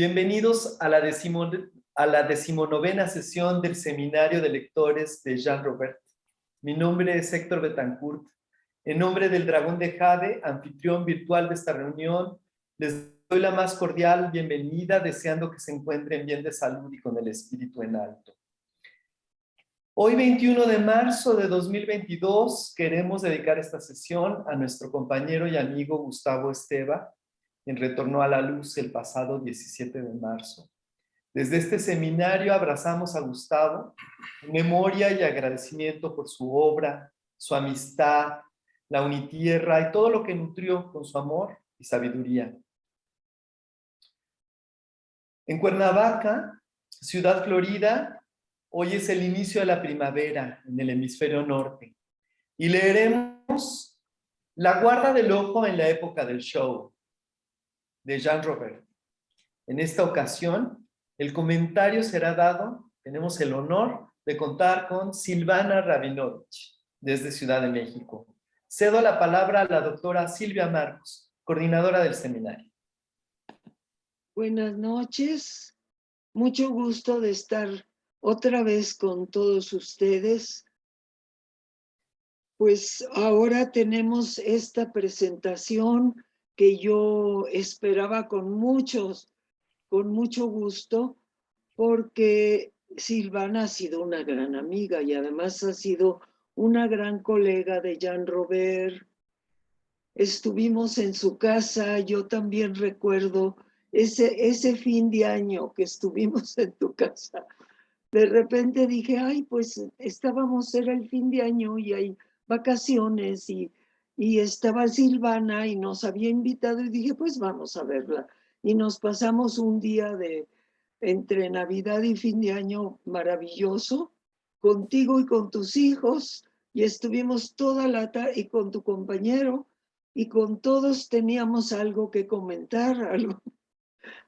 Bienvenidos a la decimonovena sesión del Seminario de Lectores de Jean Robert. Mi nombre es Héctor Betancourt. En nombre del Dragón de Jade, anfitrión virtual de esta reunión, les doy la más cordial bienvenida, deseando que se encuentren bien de salud y con el espíritu en alto. Hoy, 21 de marzo de 2022, queremos dedicar esta sesión a nuestro compañero y amigo Gustavo Esteva, quien retornó a la luz el pasado 17 de marzo. Desde este seminario abrazamos a Gustavo en memoria y agradecimiento por su obra, su amistad, la unitierra y todo lo que nutrió con su amor y sabiduría. En Cuernavaca, ciudad florida, hoy es el inicio de la primavera en el hemisferio norte y leeremos La guarda del ojo en la época del show, de Jean Robert. En esta ocasión, el comentario será dado, tenemos el honor de contar con Silvana Rabinovich, desde Ciudad de México. Cedo la palabra a la doctora Silvia Marcos, coordinadora del seminario. Buenas noches, mucho gusto de estar otra vez con todos ustedes. Pues ahora tenemos esta presentación que yo esperaba con mucho gusto, porque Silvana ha sido una gran amiga y además ha sido una gran colega de Jean Robert. Estuvimos en su casa, yo también recuerdo ese fin de año que estuvimos en tu casa. De repente dije, ay, pues era el fin de año y hay vacaciones y estaba Silvana y nos había invitado y dije, pues vamos a verla. Y nos pasamos un día entre Navidad y fin de año maravilloso, contigo y con tus hijos, y estuvimos toda la tarde, y con tu compañero, y con todos teníamos algo que comentar,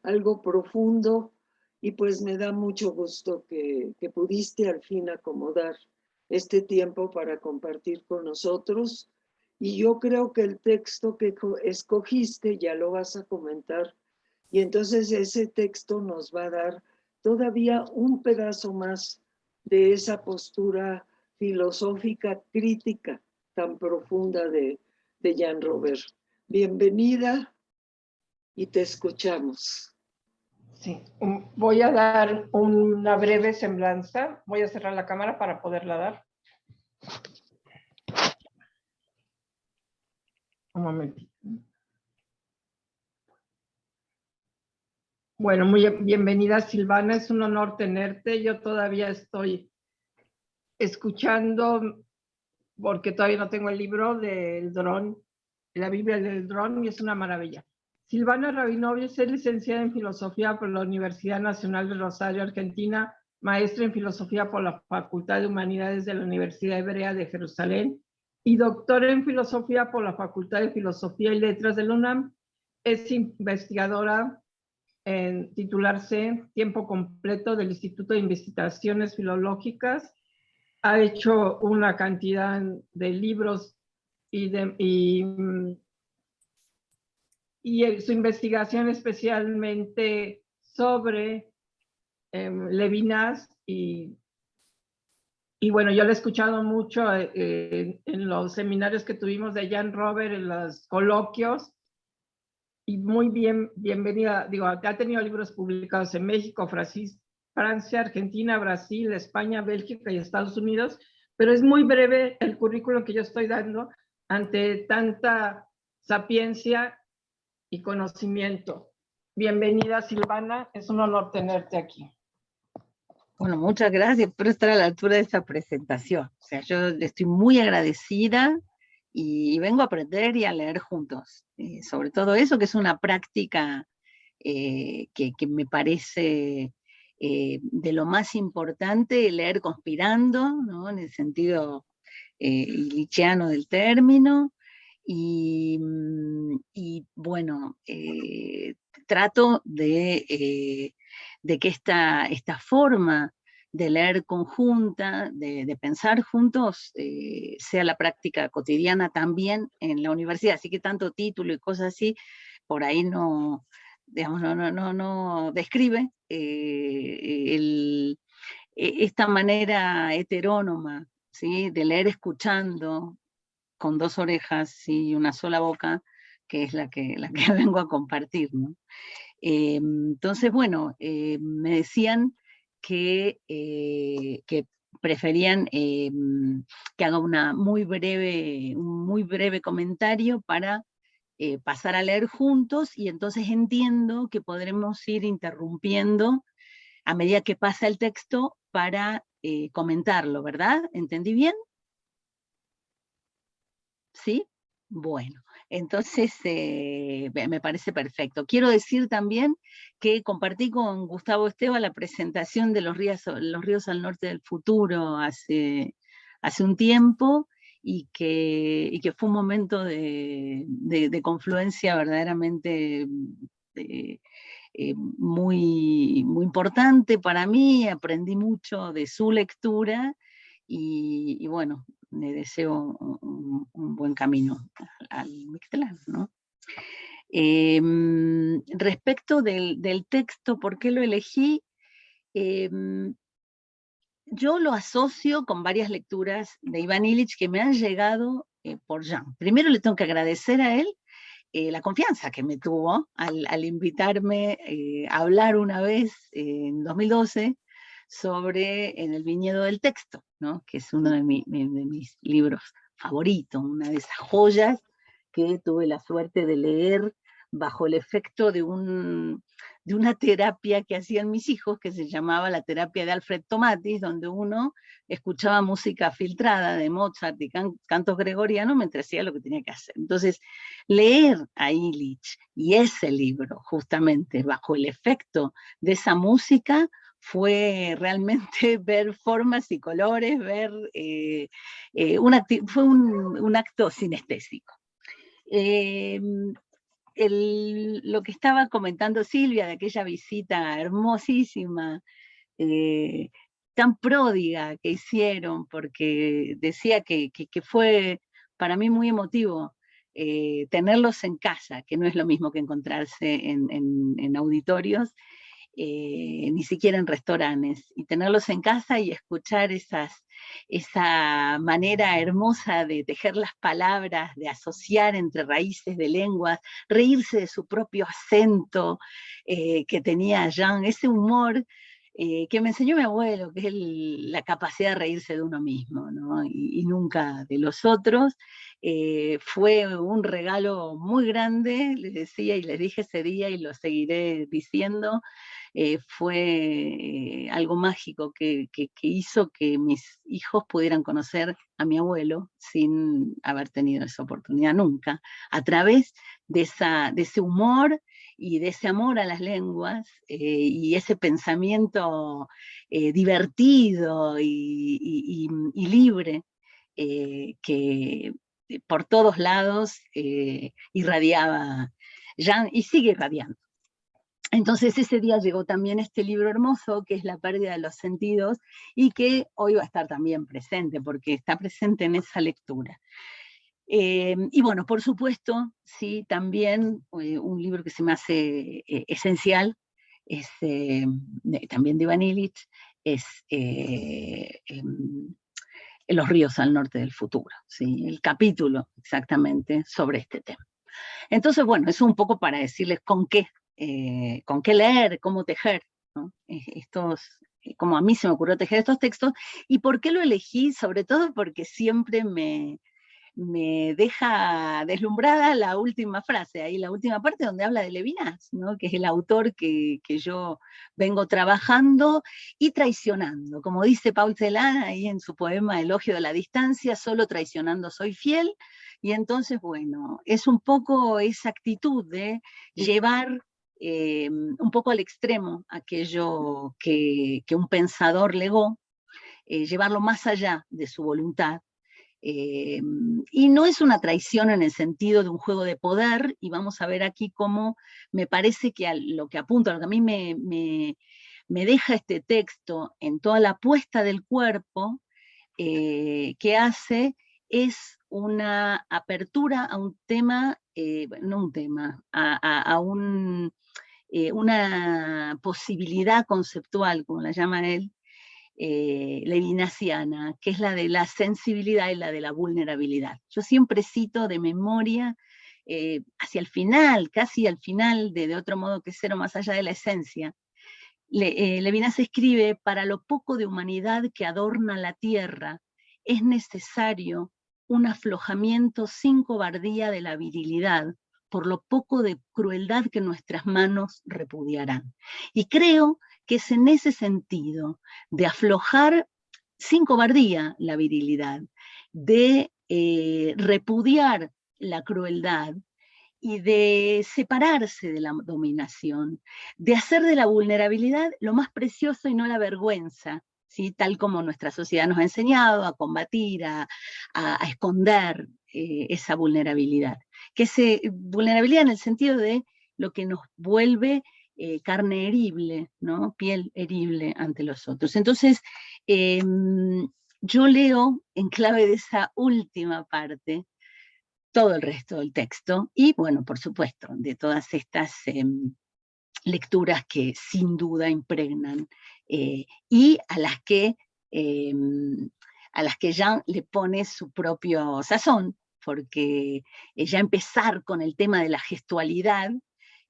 algo profundo, y pues me da mucho gusto que pudiste al fin acomodar este tiempo para compartir con nosotros. Y yo creo que el texto que escogiste ya lo vas a comentar, y entonces ese texto nos va a dar todavía un pedazo más de esa postura filosófica crítica tan profunda de Jean Robert. Bienvenida y te escuchamos. Sí, voy a dar una breve semblanza. Voy a cerrar la cámara para poderla dar. Un momentito. Bueno, muy bienvenida, Silvana. Es un honor tenerte. Yo todavía estoy escuchando, porque todavía no tengo el libro del dron, la Biblia del dron, y es una maravilla. Silvana Rabinovich es licenciada en Filosofía por la Universidad Nacional de Rosario, Argentina, maestra en Filosofía por la Facultad de Humanidades de la Universidad Hebrea de Jerusalén y doctora en Filosofía por la Facultad de Filosofía y Letras de la UNAM. Es investigadora en titularse tiempo completo del Instituto de Investigaciones Filológicas. Ha hecho una cantidad de libros y su investigación especialmente sobre Levinas y bueno, yo lo he escuchado mucho en los seminarios que tuvimos de Jean Robert, en los coloquios, y muy bienvenida. Digo, ha tenido libros publicados en México, Francia, Argentina, Brasil, España, Bélgica y Estados Unidos, pero es muy breve el currículum que yo estoy dando ante tanta sapiencia y conocimiento. Bienvenida, Silvana, es un honor tenerte aquí. Bueno, muchas gracias por estar a la altura de esta presentación. O sea, yo estoy muy agradecida y vengo a aprender y a leer juntos. Sobre todo eso, que es una práctica que me parece de lo más importante, leer conspirando, ¿no? En el sentido illichiano del término. Y bueno, trato de que esta forma de leer conjunta, de pensar juntos, sea la práctica cotidiana también en la universidad. Así que tanto título y cosas así, por ahí no digamos, no describe esta manera heterónoma, ¿sí? De leer escuchando, con dos orejas y una sola boca, que es la que vengo a compartir, ¿no? Entonces, bueno, me decían que preferían que haga un muy breve comentario para pasar a leer juntos, y entonces entiendo que podremos ir interrumpiendo a medida que pasa el texto para comentarlo, ¿verdad? ¿Entendí bien? ¿Sí? Bueno, entonces me parece perfecto. Quiero decir también que compartí con Gustavo Esteva la presentación de Los ríos al norte del futuro hace un tiempo, y que fue un momento de confluencia verdaderamente muy importante para mí. Aprendí mucho de su lectura, y bueno, le deseo un buen camino al Mictlán, ¿no? Respecto del texto, ¿por qué lo elegí? Yo lo asocio con varias lecturas de Iván Illich que me han llegado por Jan. Primero le tengo que agradecer a él la confianza que me tuvo al invitarme a hablar una vez en 2012 sobre En el viñedo del texto, ¿no? Que es uno de mis libros favoritos, una de esas joyas que tuve la suerte de leer bajo el efecto de una terapia que hacían mis hijos, que se llamaba la terapia de Alfred Tomatis, donde uno escuchaba música filtrada de Mozart y cantos gregorianos mientras hacía lo que tenía que hacer. Entonces, leer a Illich y ese libro, justamente bajo el efecto de esa música, fue realmente ver formas y colores, fue un acto sinestésico. Lo que estaba comentando Silvia de aquella visita hermosísima, tan pródiga que hicieron, porque decía que fue para mí muy emotivo tenerlos en casa, que no es lo mismo que encontrarse en auditorios, ni siquiera en restaurantes, y tenerlos en casa y escuchar esa manera hermosa de tejer las palabras, de asociar entre raíces de lenguas, reírse de su propio acento que tenía Jan, ese humor que me enseñó mi abuelo, que es la capacidad de reírse de uno mismo, ¿no? y nunca de los otros. Fue un regalo muy grande, les decía y les dije ese día y lo seguiré diciendo. Fue algo mágico que hizo que mis hijos pudieran conocer a mi abuelo sin haber tenido esa oportunidad nunca, a través de ese humor y de ese amor a las lenguas y ese pensamiento divertido y libre que por todos lados irradiaba Jan, y sigue irradiando. Entonces ese día llegó también este libro hermoso, que es La pérdida de los sentidos, y que hoy va a estar también presente, porque está presente en esa lectura. Y bueno, por supuesto, sí, también un libro que se me hace esencial, es también de Iván Illich, es Los ríos al norte del futuro, ¿sí? El capítulo exactamente sobre este tema. Entonces, bueno, es un poco para decirles con qué leer, cómo tejer, ¿no? Como a mí se me ocurrió tejer estos textos. ¿Y por qué lo elegí? Sobre todo porque siempre me deja deslumbrada la última frase, ahí la última parte donde habla de Levinas, ¿no? Que es el autor que yo vengo trabajando y traicionando. Como dice Paul Celan ahí en su poema Elogio de la distancia, solo traicionando soy fiel. Y entonces, bueno, es un poco esa actitud de llevar un poco al extremo aquello que un pensador legó, llevarlo más allá de su voluntad. Y no es una traición en el sentido de un juego de poder, y vamos a ver aquí cómo me parece que lo que apunta, lo que a mí me deja este texto en toda la puesta del cuerpo que hace, es una apertura a un tema, no un tema, a un una posibilidad conceptual, como la llama él, levinasiana, que es la de la sensibilidad y la de la vulnerabilidad. Yo siempre cito de memoria, hacia el final, casi al final, de otro modo que cero más allá de la esencia, Levinas escribe: para lo poco de humanidad que adorna la tierra, es necesario un aflojamiento sin cobardía de la virilidad, por lo poco de crueldad que nuestras manos repudiarán. Y creo que es en ese sentido, de aflojar sin cobardía la virilidad, de repudiar la crueldad y de separarse de la dominación, de hacer de la vulnerabilidad lo más precioso y no la vergüenza, ¿sí? Tal como nuestra sociedad nos ha enseñado a combatir, a esconder esa vulnerabilidad. Que vulnerabilidad en el sentido de lo que nos vuelve carne herible, ¿no? Piel herible ante los otros. Entonces, yo leo en clave de esa última parte todo el resto del texto y, bueno, por supuesto, de todas estas lecturas que sin duda impregnan y a las que Jean le pone su propio sazón, porque ya empezar con el tema de la gestualidad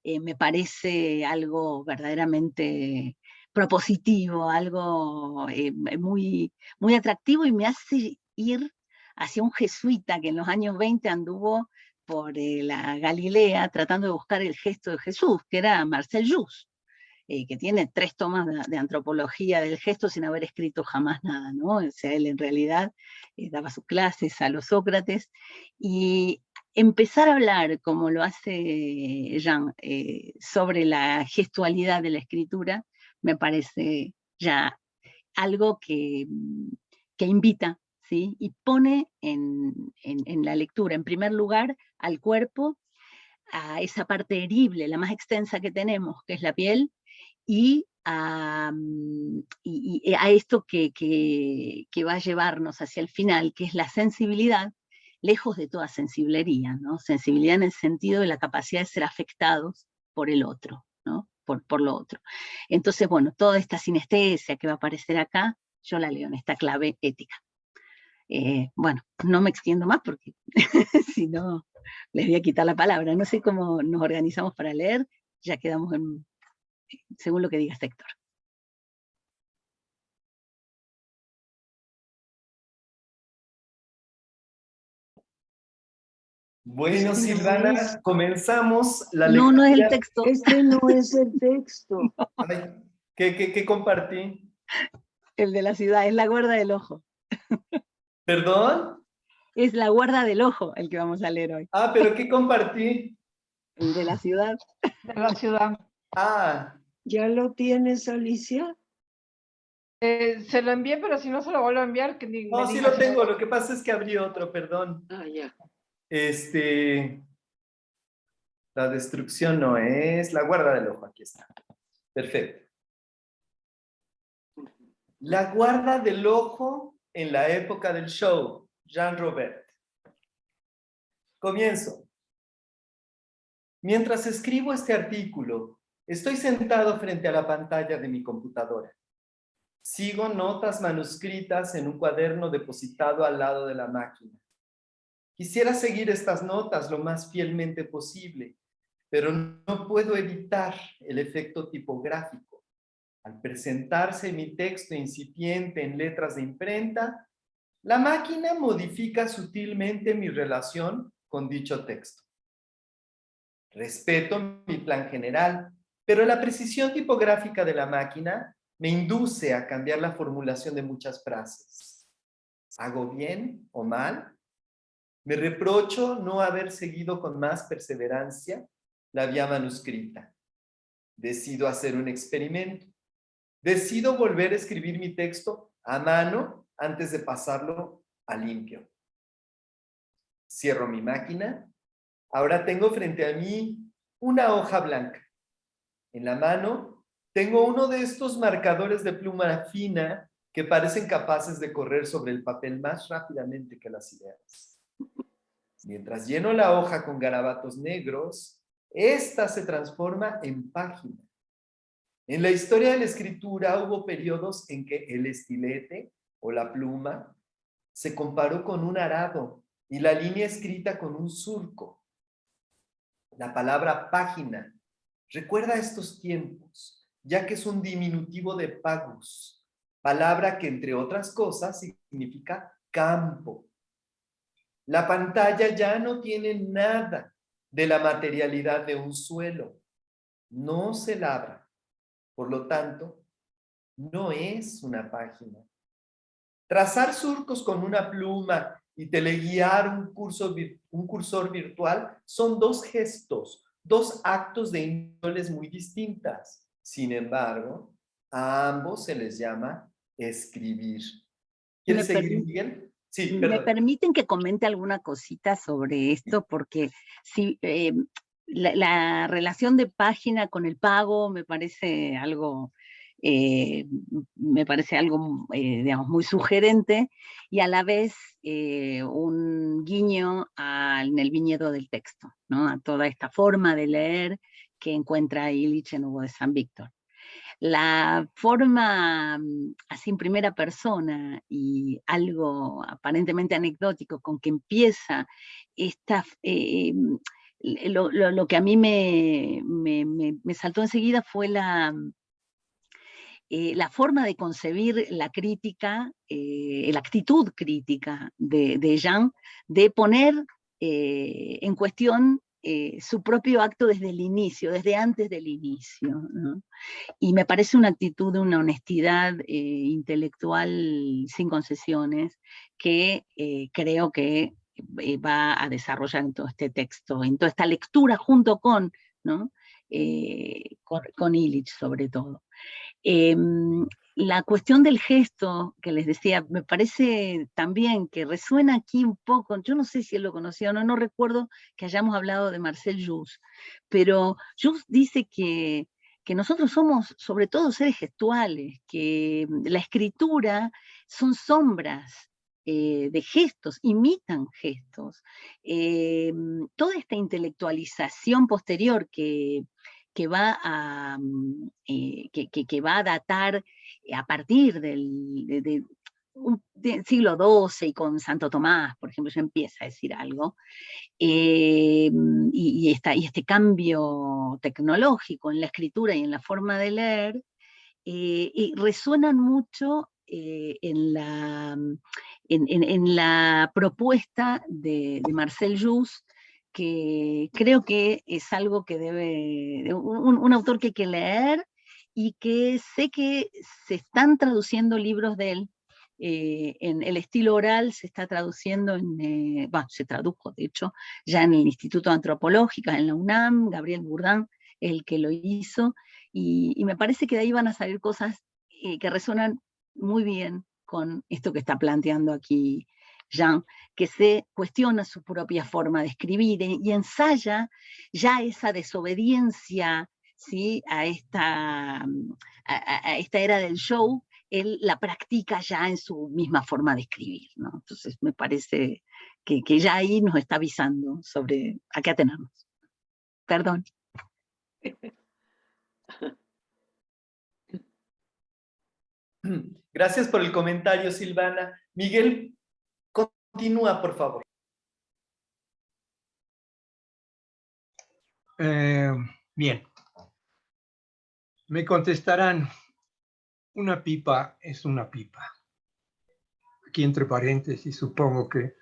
me parece algo verdaderamente propositivo, algo muy, muy atractivo, y me hace ir hacia un jesuita que en los años 20 anduvo por la Galilea tratando de buscar el gesto de Jesús, que era Marcel Jousse, que tiene 3 tomas de antropología del gesto sin haber escrito jamás nada, ¿no? O sea, él en realidad daba sus clases a los Sócrates, y empezar a hablar, como lo hace Jean, sobre la gestualidad de la escritura, me parece ya algo que invita, ¿sí? Y pone en la lectura, en primer lugar, al cuerpo, a esa parte herible, la más extensa que tenemos, que es la piel, y a esto que va a llevarnos hacia el final, que es la sensibilidad, lejos de toda sensiblería, ¿no? Sensibilidad en el sentido de la capacidad de ser afectados por el otro, ¿no? Por lo otro. Entonces, bueno, toda esta sinestesia que va a aparecer acá, yo la leo en esta clave ética. Bueno, no me extiendo más porque si no les voy a quitar la palabra. No sé cómo nos organizamos para leer, ya quedamos según lo que diga Héctor. Bueno, Silvana, comenzamos la lectura. No es el texto. Este no es el texto. Ay, ¿qué compartí? El de la ciudad, es la guarda del ojo. ¿Perdón? Es la guarda del ojo el que vamos a leer hoy. Ah, ¿pero qué compartí? El de la ciudad. De la ciudad. Ah. ¿Ya lo tienes, Alicia? Se lo envié, pero si no se lo vuelvo a enviar, que ni No, me sí diga lo si tengo, lo que pasa es que abrí otro, perdón. Ah, ya. La destrucción no es, la guarda del ojo, aquí está. Perfecto. La guarda del ojo en la época del show, Jean Robert. Comienzo. Mientras escribo este artículo, estoy sentado frente a la pantalla de mi computadora. Sigo notas manuscritas en un cuaderno depositado al lado de la máquina. Quisiera seguir estas notas lo más fielmente posible, pero no puedo evitar el efecto tipográfico. Al presentarse mi texto incipiente en letras de imprenta, la máquina modifica sutilmente mi relación con dicho texto. Respeto mi plan general, pero la precisión tipográfica de la máquina me induce a cambiar la formulación de muchas frases. ¿Hago bien o mal? Me reprocho no haber seguido con más perseverancia la vía manuscrita. Decido hacer un experimento. Decido volver a escribir mi texto a mano antes de pasarlo a limpio. Cierro mi máquina. Ahora tengo frente a mí una hoja blanca. En la mano tengo uno de estos marcadores de pluma fina que parecen capaces de correr sobre el papel más rápidamente que las ideas. Mientras lleno la hoja con garabatos negros, Esta se transforma en página. En la historia de la escritura hubo periodos en que el estilete o la pluma se comparó con un arado y la línea escrita con un surco. La palabra página recuerda estos tiempos, ya que es un diminutivo de pagus, palabra que entre otras cosas significa campo. La pantalla ya no tiene nada de la materialidad de un suelo. No se labra. Por lo tanto, no es una página. Trazar surcos con una pluma y teleguiar un cursor virtual son dos gestos, dos actos de índoles muy distintas. Sin embargo, a ambos se les llama escribir. ¿Quieres seguir, Miguel? Sí, ¿Me perdón. permiten que comente alguna cosita sobre esto? Porque si, la relación de página con el pago me parece algo, digamos, muy sugerente y a la vez un guiño en el viñedo del texto, ¿no? A toda esta forma de leer que encuentra Illich en Hugo de San Víctor. La forma así en primera persona y algo aparentemente anecdótico con que empieza esta, lo que a mí me saltó enseguida fue la forma de concebir la crítica, la actitud crítica de Jean, de poner en cuestión su propio acto desde el inicio, desde antes del inicio, ¿no? Y me parece una actitud de una honestidad intelectual sin concesiones que creo que va a desarrollar en todo este texto, en toda esta lectura junto con, ¿no? Con Illich sobre todo. La cuestión del gesto que les decía, me parece también que resuena aquí un poco, yo no sé si él lo conocía o no, no recuerdo que hayamos hablado de Marcel Jousse, pero Jousse dice que nosotros somos sobre todo seres gestuales, que la escritura son sombras de gestos, imitan gestos. Toda esta intelectualización posterior que va a datar a partir del siglo XII y con Santo Tomás, por ejemplo, ya empieza a decir algo, y este cambio tecnológico en la escritura y en la forma de leer, y resuenan mucho en la propuesta de Marcel Jousse, que creo que es algo que un autor que hay que leer, y que sé que se están traduciendo libros de él. En el estilo oral se está traduciendo, se tradujo de hecho ya en el Instituto de Antropológica, en la UNAM, Gabriel Bourdin es el que lo hizo, y me parece que de ahí van a salir cosas que resuenan muy bien con esto que está planteando aquí Jean, que se cuestiona su propia forma de escribir y ensaya ya esa desobediencia, ¿sí? a esta era del show, él la practica ya en su misma forma de escribir, ¿no? Entonces me parece que ya ahí nos está avisando sobre a qué atenernos. Perdón. Gracias por el comentario, Silvana. Miguel, continúa, por favor. Bien. Me contestarán, una pipa es una pipa. Aquí entre paréntesis, supongo que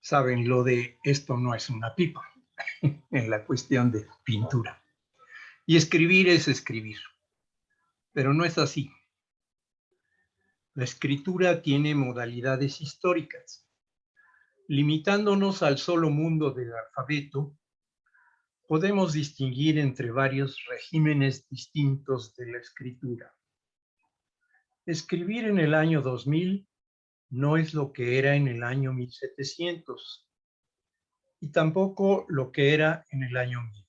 saben lo de esto no es una pipa, en la cuestión de pintura. Y escribir es escribir, pero no es así. La escritura tiene modalidades históricas. Limitándonos al solo mundo del alfabeto, podemos distinguir entre varios regímenes distintos de la escritura. Escribir en el año 2000 no es lo que era en el año 1700 y tampoco lo que era en el año 1000.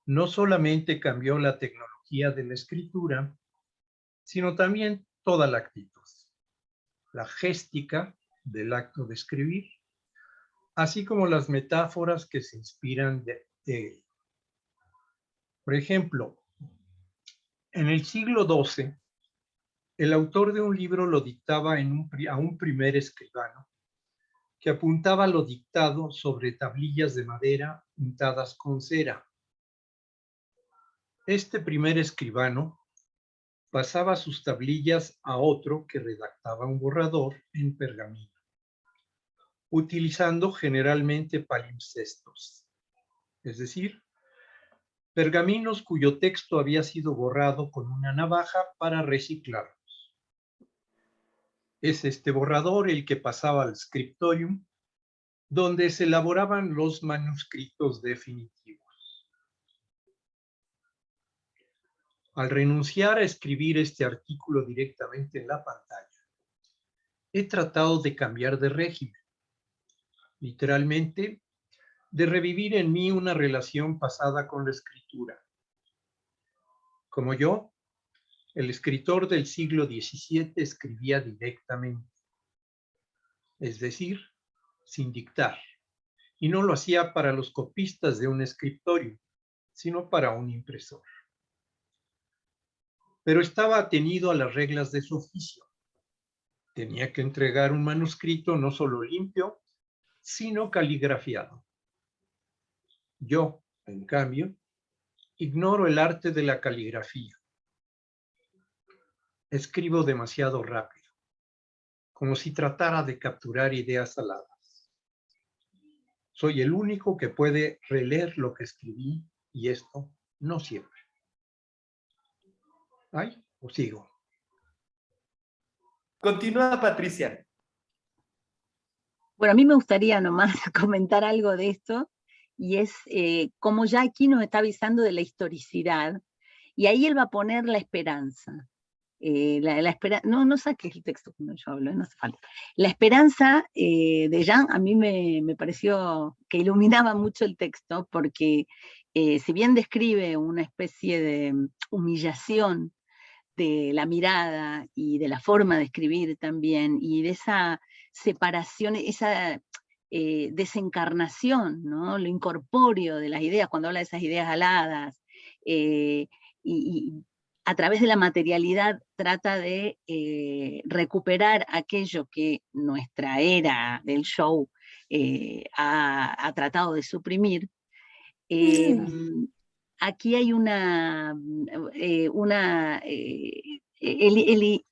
No solamente cambió la tecnología de la escritura, sino también toda la actitud, la géstica del acto de escribir, así como las metáforas que se inspiran de él. Por ejemplo, en el siglo XII, el autor de un libro lo dictaba a un primer escribano, que apuntaba lo dictado sobre tablillas de madera untadas con cera. Este primer escribano pasaba sus tablillas a otro que redactaba un borrador en pergamino, utilizando generalmente palimpsestos, es decir, pergaminos cuyo texto había sido borrado con una navaja para reciclarlos. Es este borrador el que pasaba al scriptorium, donde se elaboraban los manuscritos definitivos. Al renunciar a escribir este artículo directamente en la pantalla, he tratado de cambiar de régimen, literalmente, de revivir en mí una relación pasada con la escritura. Como yo, el escritor del siglo XVII escribía directamente, es decir, sin dictar, y no lo hacía para los copistas de un escritorio, sino para un impresor. Pero estaba atenido a las reglas de su oficio. Tenía que entregar un manuscrito no solo limpio, sino caligrafiado. Yo, en cambio, ignoro el arte de la caligrafía. Escribo demasiado rápido, como si tratara de capturar ideas aladas. Soy el único que puede releer lo que escribí, y esto no siempre. ¿Ay? ¿O sigo? Continúa, Patricia. Bueno, a mí me gustaría nomás comentar algo de esto, y es como ya aquí nos está avisando de la historicidad, y ahí él va a poner la esperanza. No saques el texto cuando yo hablo, no hace falta. La esperanza de Jean a mí me pareció que iluminaba mucho el texto, porque si bien describe una especie de humillación de la mirada y de la forma de escribir también, y de esa separación, esa desencarnación, ¿no? Lo incorpóreo de las ideas, cuando habla de esas ideas aladas, y a través de la materialidad trata de recuperar aquello que nuestra era del show ha tratado de suprimir. Aquí hay él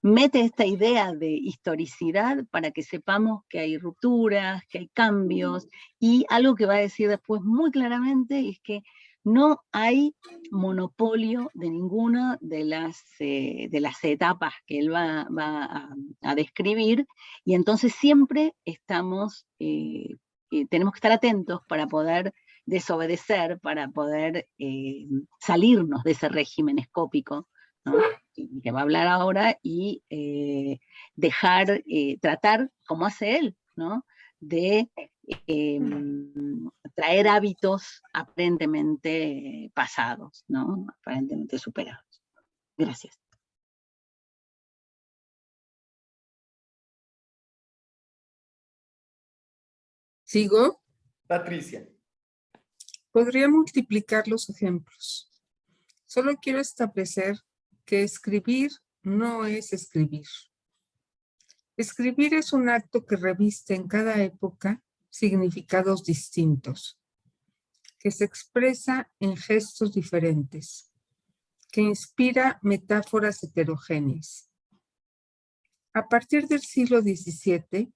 mete esta idea de historicidad para que sepamos que hay rupturas, que hay cambios, y algo que va a decir después muy claramente es que no hay monopolio de ninguna de las etapas que él va a describir, y entonces siempre tenemos que estar atentos para poder desobedecer, para poder salirnos de ese régimen escópico, ¿no? Que va a hablar ahora, y tratar, como hace él, ¿no? De traer hábitos aparentemente pasados, ¿no? Aparentemente superados. Gracias. ¿Sigo? Patricia. Podría multiplicar los ejemplos. Solo quiero establecer que escribir no es escribir. Escribir es un acto que reviste en cada época significados distintos, que se expresa en gestos diferentes, que inspira metáforas heterogéneas. A partir del siglo XVII,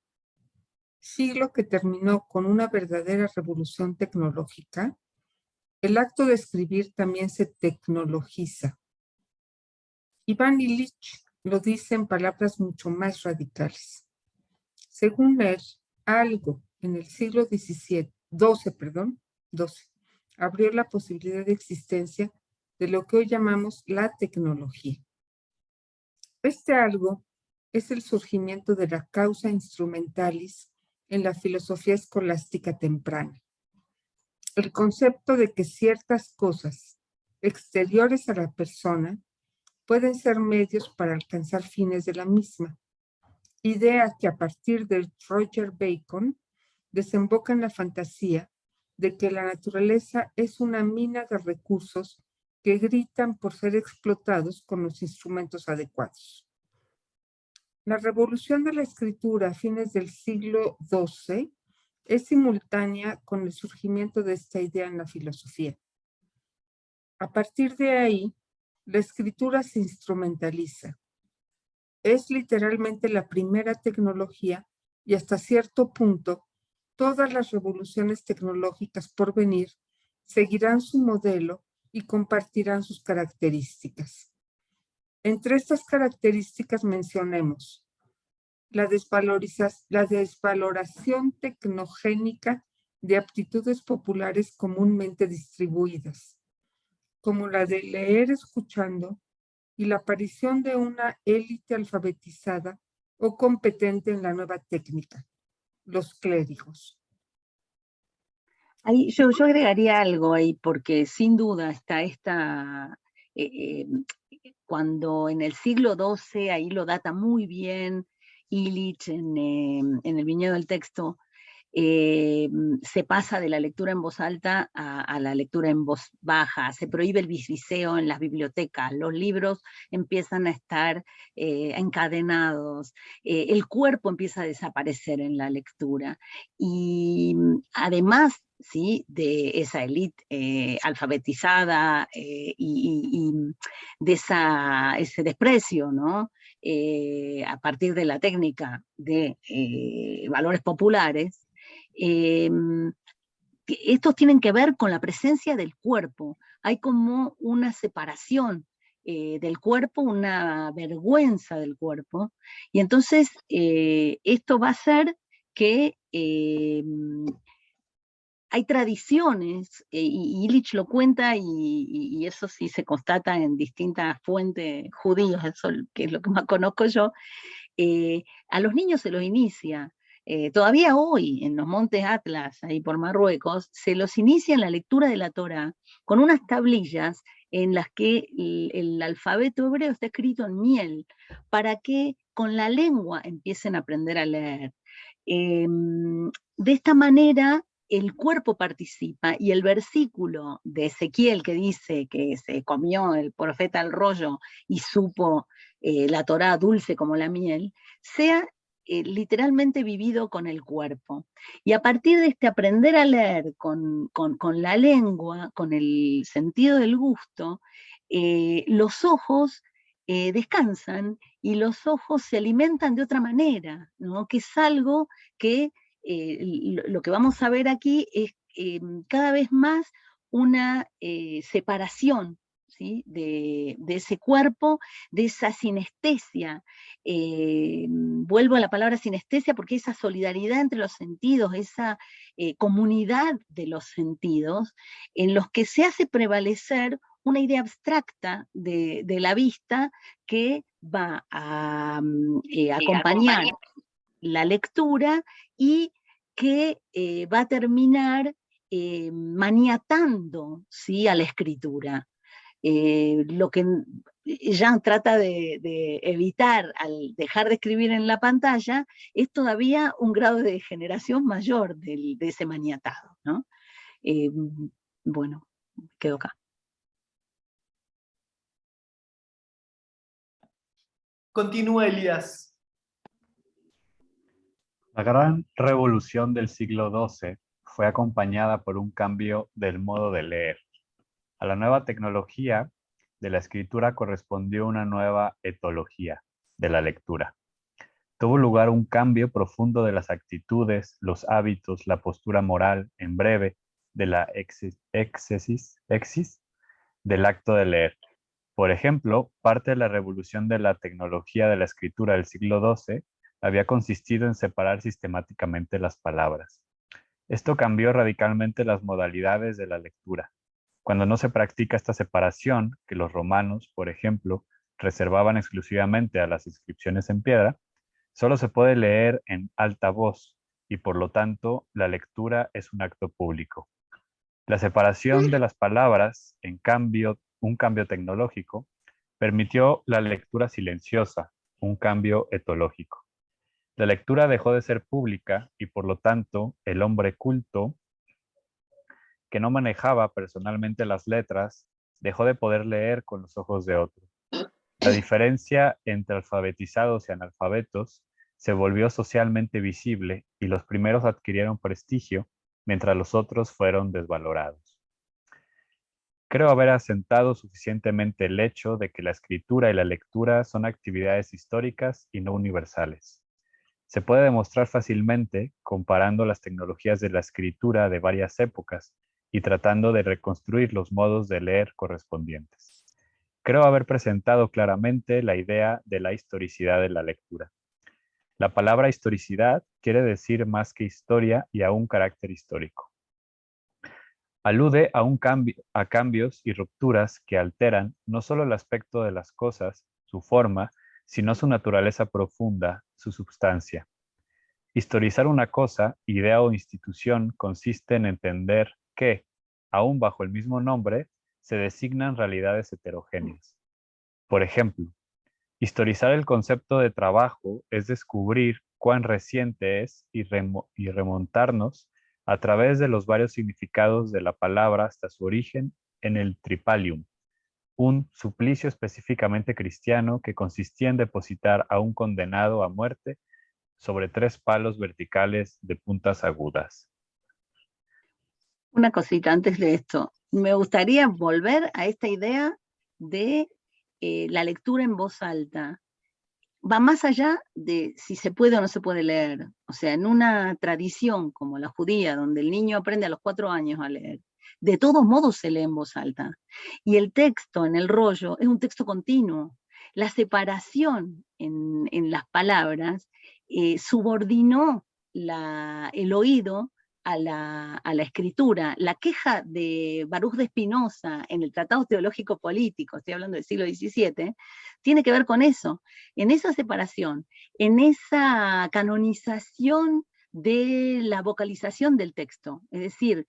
siglo que terminó con una verdadera revolución tecnológica, el acto de escribir también se tecnologiza. Iván Illich lo dice en palabras mucho más radicales. Según él, algo en el siglo XII abrió la posibilidad de existencia de lo que hoy llamamos la tecnología. Este algo es el surgimiento de la causa instrumentalis en la filosofía escolástica temprana. El concepto de que ciertas cosas exteriores a la persona pueden ser medios para alcanzar fines de la misma, idea que a partir de Roger Bacon desemboca en la fantasía de que la naturaleza es una mina de recursos que gritan por ser explotados con los instrumentos adecuados. La revolución de la escritura a fines del siglo XII es simultánea con el surgimiento de esta idea en la filosofía. A partir de ahí, la escritura se instrumentaliza. Es literalmente la primera tecnología y hasta cierto punto, todas las revoluciones tecnológicas por venir seguirán su modelo y compartirán sus características. Entre estas características mencionemos la desvaloración tecnogénica de aptitudes populares comúnmente distribuidas, como la de leer escuchando, y la aparición de una élite alfabetizada o competente en la nueva técnica, los clérigos. Ahí, yo agregaría algo ahí, porque sin duda está cuando en el siglo XII, ahí lo data muy bien Illich en el viñedo del texto, se pasa de la lectura en voz alta a la lectura en voz baja, se prohíbe el bisbiseo en las bibliotecas, los libros empiezan a estar encadenados, el cuerpo empieza a desaparecer en la lectura, y además, ¿sí?, de esa élite alfabetizada y de ese desprecio, ¿no?, a partir de la técnica de valores populares, estos tienen que ver con la presencia del cuerpo. Hay como una separación del cuerpo, una vergüenza del cuerpo, y entonces esto va a hacer que hay tradiciones, y Illich lo cuenta, y eso sí se constata en distintas fuentes judías, eso que es lo que más conozco yo. A los niños se los inicia, todavía hoy en los montes Atlas, ahí por Marruecos, se los inicia en la lectura de la Torá con unas tablillas en las que el alfabeto hebreo está escrito en miel, para que con la lengua empiecen a aprender a leer. De esta manera el cuerpo participa, y el versículo de Ezequiel que dice que se comió el profeta el rollo y supo la Torá dulce como la miel, sea literalmente vivido con el cuerpo. Y a partir de este aprender a leer con la lengua, con el sentido del gusto, los ojos descansan, y los ojos se alimentan de otra manera, ¿no?, que es algo que lo que vamos a ver aquí es cada vez más una separación, ¿sí?, de ese cuerpo, de esa sinestesia. Vuelvo a la palabra sinestesia porque esa solidaridad entre los sentidos, esa comunidad de los sentidos, en los que se hace prevalecer una idea abstracta de la vista que va a acompañar la lectura, y que va a terminar maniatando, ¿sí?, a la escritura. Lo que Jean trata de evitar al dejar de escribir en la pantalla es todavía un grado de degeneración mayor de ese maniatado, ¿no? Bueno, quedo acá. Continúa, Elías. La gran revolución del siglo XII fue acompañada por un cambio del modo de leer. A la nueva tecnología de la escritura correspondió una nueva etología de la lectura. Tuvo lugar un cambio profundo de las actitudes, los hábitos, la postura moral, en breve, de la exis del acto de leer. Por ejemplo, parte de la revolución de la tecnología de la escritura del siglo XII había consistido en separar sistemáticamente las palabras. Esto cambió radicalmente las modalidades de la lectura. Cuando no se practica esta separación, que los romanos, por ejemplo, reservaban exclusivamente a las inscripciones en piedra, solo se puede leer en alta voz, y por lo tanto la lectura es un acto público. La separación de las palabras, en cambio, un cambio tecnológico, permitió la lectura silenciosa, un cambio etológico. La lectura dejó de ser pública, y por lo tanto el hombre culto que no manejaba personalmente las letras, dejó de poder leer con los ojos de otro. La diferencia entre alfabetizados y analfabetos se volvió socialmente visible y los primeros adquirieron prestigio, mientras los otros fueron desvalorados. Creo haber asentado suficientemente el hecho de que la escritura y la lectura son actividades históricas y no universales. Se puede demostrar fácilmente comparando las tecnologías de la escritura de varias épocas y tratando de reconstruir los modos de leer correspondientes. Creo haber presentado claramente la idea de la historicidad de la lectura. La palabra historicidad quiere decir más que historia y a un carácter histórico. Alude a cambios y rupturas que alteran no solo el aspecto de las cosas, su forma, sino su naturaleza profunda, su substancia. Historizar una cosa, idea o institución consiste en entender que, aún bajo el mismo nombre, se designan realidades heterogéneas. Por ejemplo, historizar el concepto de trabajo es descubrir cuán reciente es y remontarnos a través de los varios significados de la palabra hasta su origen en el tripalium, un suplicio específicamente cristiano que consistía en depositar a un condenado a muerte sobre 3 palos verticales de puntas agudas. Una cosita antes de esto. Me gustaría volver a esta idea de la lectura en voz alta. Va más allá de si se puede o no se puede leer. O sea, en una tradición como la judía, donde el niño aprende a los 4 años a leer, de todos modos se lee en voz alta. Y el texto en el rollo es un texto continuo. La separación en las palabras subordinó el oído a la escritura. La queja de Baruch de Spinoza en el Tratado Teológico Político, estoy hablando del siglo XVII, tiene que ver con eso, en esa separación, en esa canonización de la vocalización del texto. Es decir,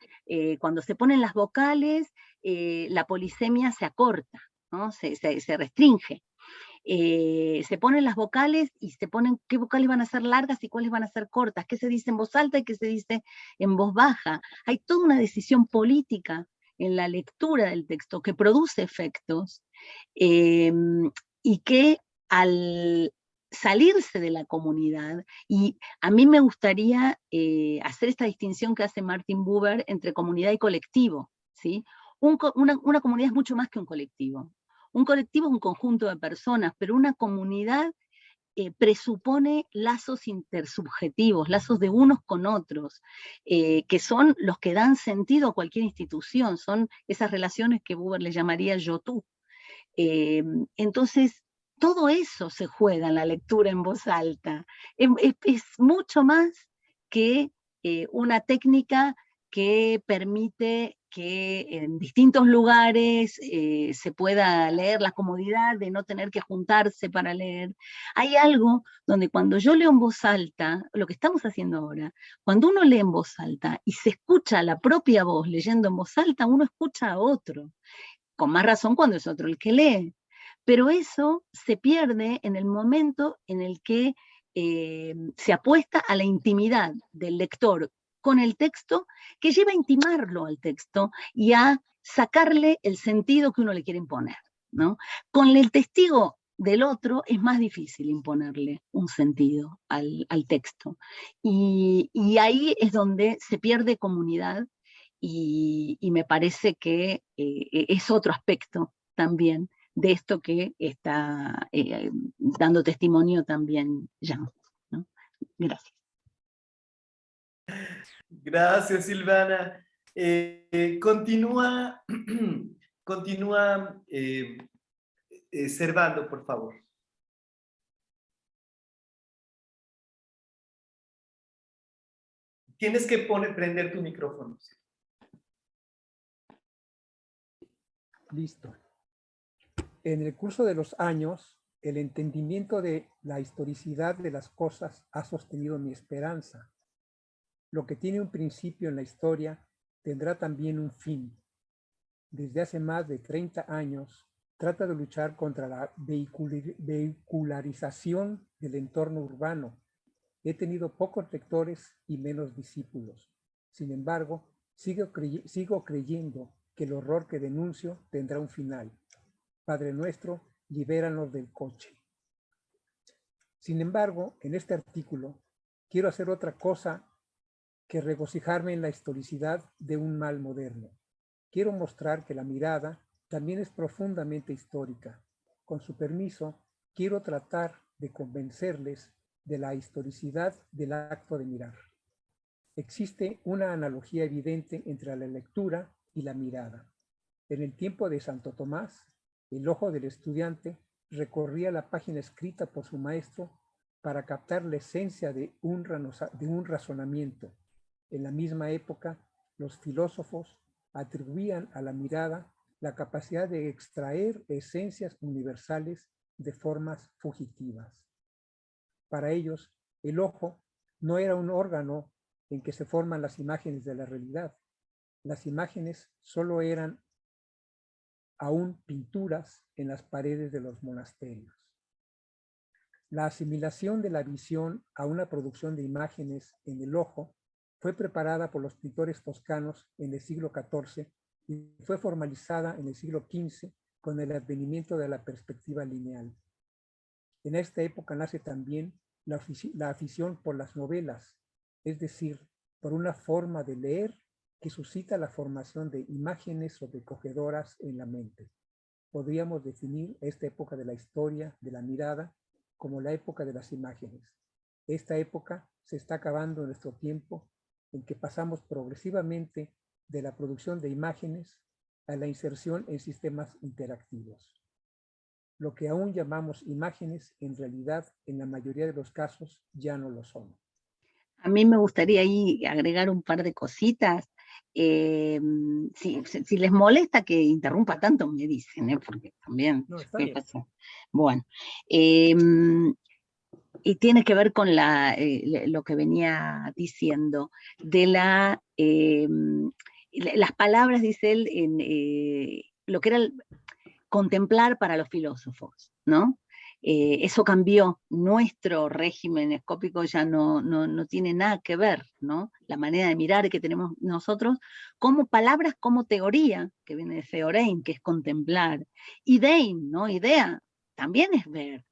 cuando se ponen las vocales, la polisemia se acorta, ¿no? se restringe. Se ponen las vocales y se ponen qué vocales van a ser largas y cuáles van a ser cortas, qué se dice en voz alta y qué se dice en voz baja. Hay toda una decisión política en la lectura del texto que produce efectos y que al salirse de la comunidad, y a mí me gustaría hacer esta distinción que hace Martin Buber entre comunidad y colectivo, ¿sí? Una comunidad es mucho más que un colectivo. Un colectivo es un conjunto de personas, pero una comunidad presupone lazos intersubjetivos, lazos de unos con otros, que son los que dan sentido a cualquier institución, son esas relaciones que Buber le llamaría yo-tú. Entonces, todo eso se juega en la lectura en voz alta. Es mucho más que una técnica que permite que en distintos lugares se pueda leer, la comodidad de no tener que juntarse para leer. Hay algo donde cuando yo leo en voz alta, lo que estamos haciendo ahora, cuando uno lee en voz alta y se escucha la propia voz leyendo en voz alta, uno escucha a otro, con más razón cuando es otro el que lee. Pero eso se pierde en el momento en el que se apuesta a la intimidad del lector con el texto, que lleva a intimarlo al texto y a sacarle el sentido que uno le quiere imponer, ¿no? Con el testigo del otro es más difícil imponerle un sentido al texto. Y ahí es donde se pierde comunidad y me parece que es otro aspecto también de esto que está dando testimonio también Jean, ¿no? Gracias. Gracias, Silvana. Continúa, Servando, por favor. Tienes que prender tu micrófono. Listo. En el curso de los años, el entendimiento de la historicidad de las cosas ha sostenido mi esperanza. Lo que tiene un principio en la historia tendrá también un fin. Desde hace más de 30 años, trata de luchar contra la vehicularización del entorno urbano. He tenido pocos lectores y menos discípulos. Sin embargo, Sigo creyendo que el horror que denuncio tendrá un final. Padre nuestro, libéranos del coche. Sin embargo, en este artículo quiero hacer otra cosa que regocijarme en la historicidad de un mal moderno. Quiero mostrar que la mirada también es profundamente histórica. Con su permiso, quiero tratar de convencerles de la historicidad del acto de mirar. Existe una analogía evidente entre la lectura y la mirada. En el tiempo de Santo Tomás, el ojo del estudiante recorría la página escrita por su maestro para captar la esencia de un razonamiento. En la misma época, los filósofos atribuían a la mirada la capacidad de extraer esencias universales de formas fugitivas. Para ellos, el ojo no era un órgano en que se forman las imágenes de la realidad. Las imágenes solo eran aún pinturas en las paredes de los monasterios. La asimilación de la visión a una producción de imágenes en el ojo fue preparada por los pintores toscanos en el siglo XIV y fue formalizada en el siglo XV con el advenimiento de la perspectiva lineal. En esta época nace también la afición por las novelas, es decir, por una forma de leer que suscita la formación de imágenes sobrecogedoras en la mente. Podríamos definir esta época de la historia de la mirada como la época de las imágenes. Esta época se está acabando en nuestro tiempo, en que pasamos progresivamente de la producción de imágenes a la inserción en sistemas interactivos. Lo que aún llamamos imágenes, en realidad, en la mayoría de los casos, ya no lo son. A mí me gustaría ahí agregar un par de cositas. Si les molesta que interrumpa tanto, me dicen, porque también No, está bien. pasa. Bueno, y tiene que ver con lo que venía diciendo, de las palabras, dice él, en lo que era contemplar para los filósofos, ¿no? Eso cambió, nuestro régimen escópico ya no tiene nada que ver, ¿no? La manera de mirar que tenemos nosotros, como palabras como teoría, que viene de theorein, que es contemplar, idein, ¿no? Idea, también es ver,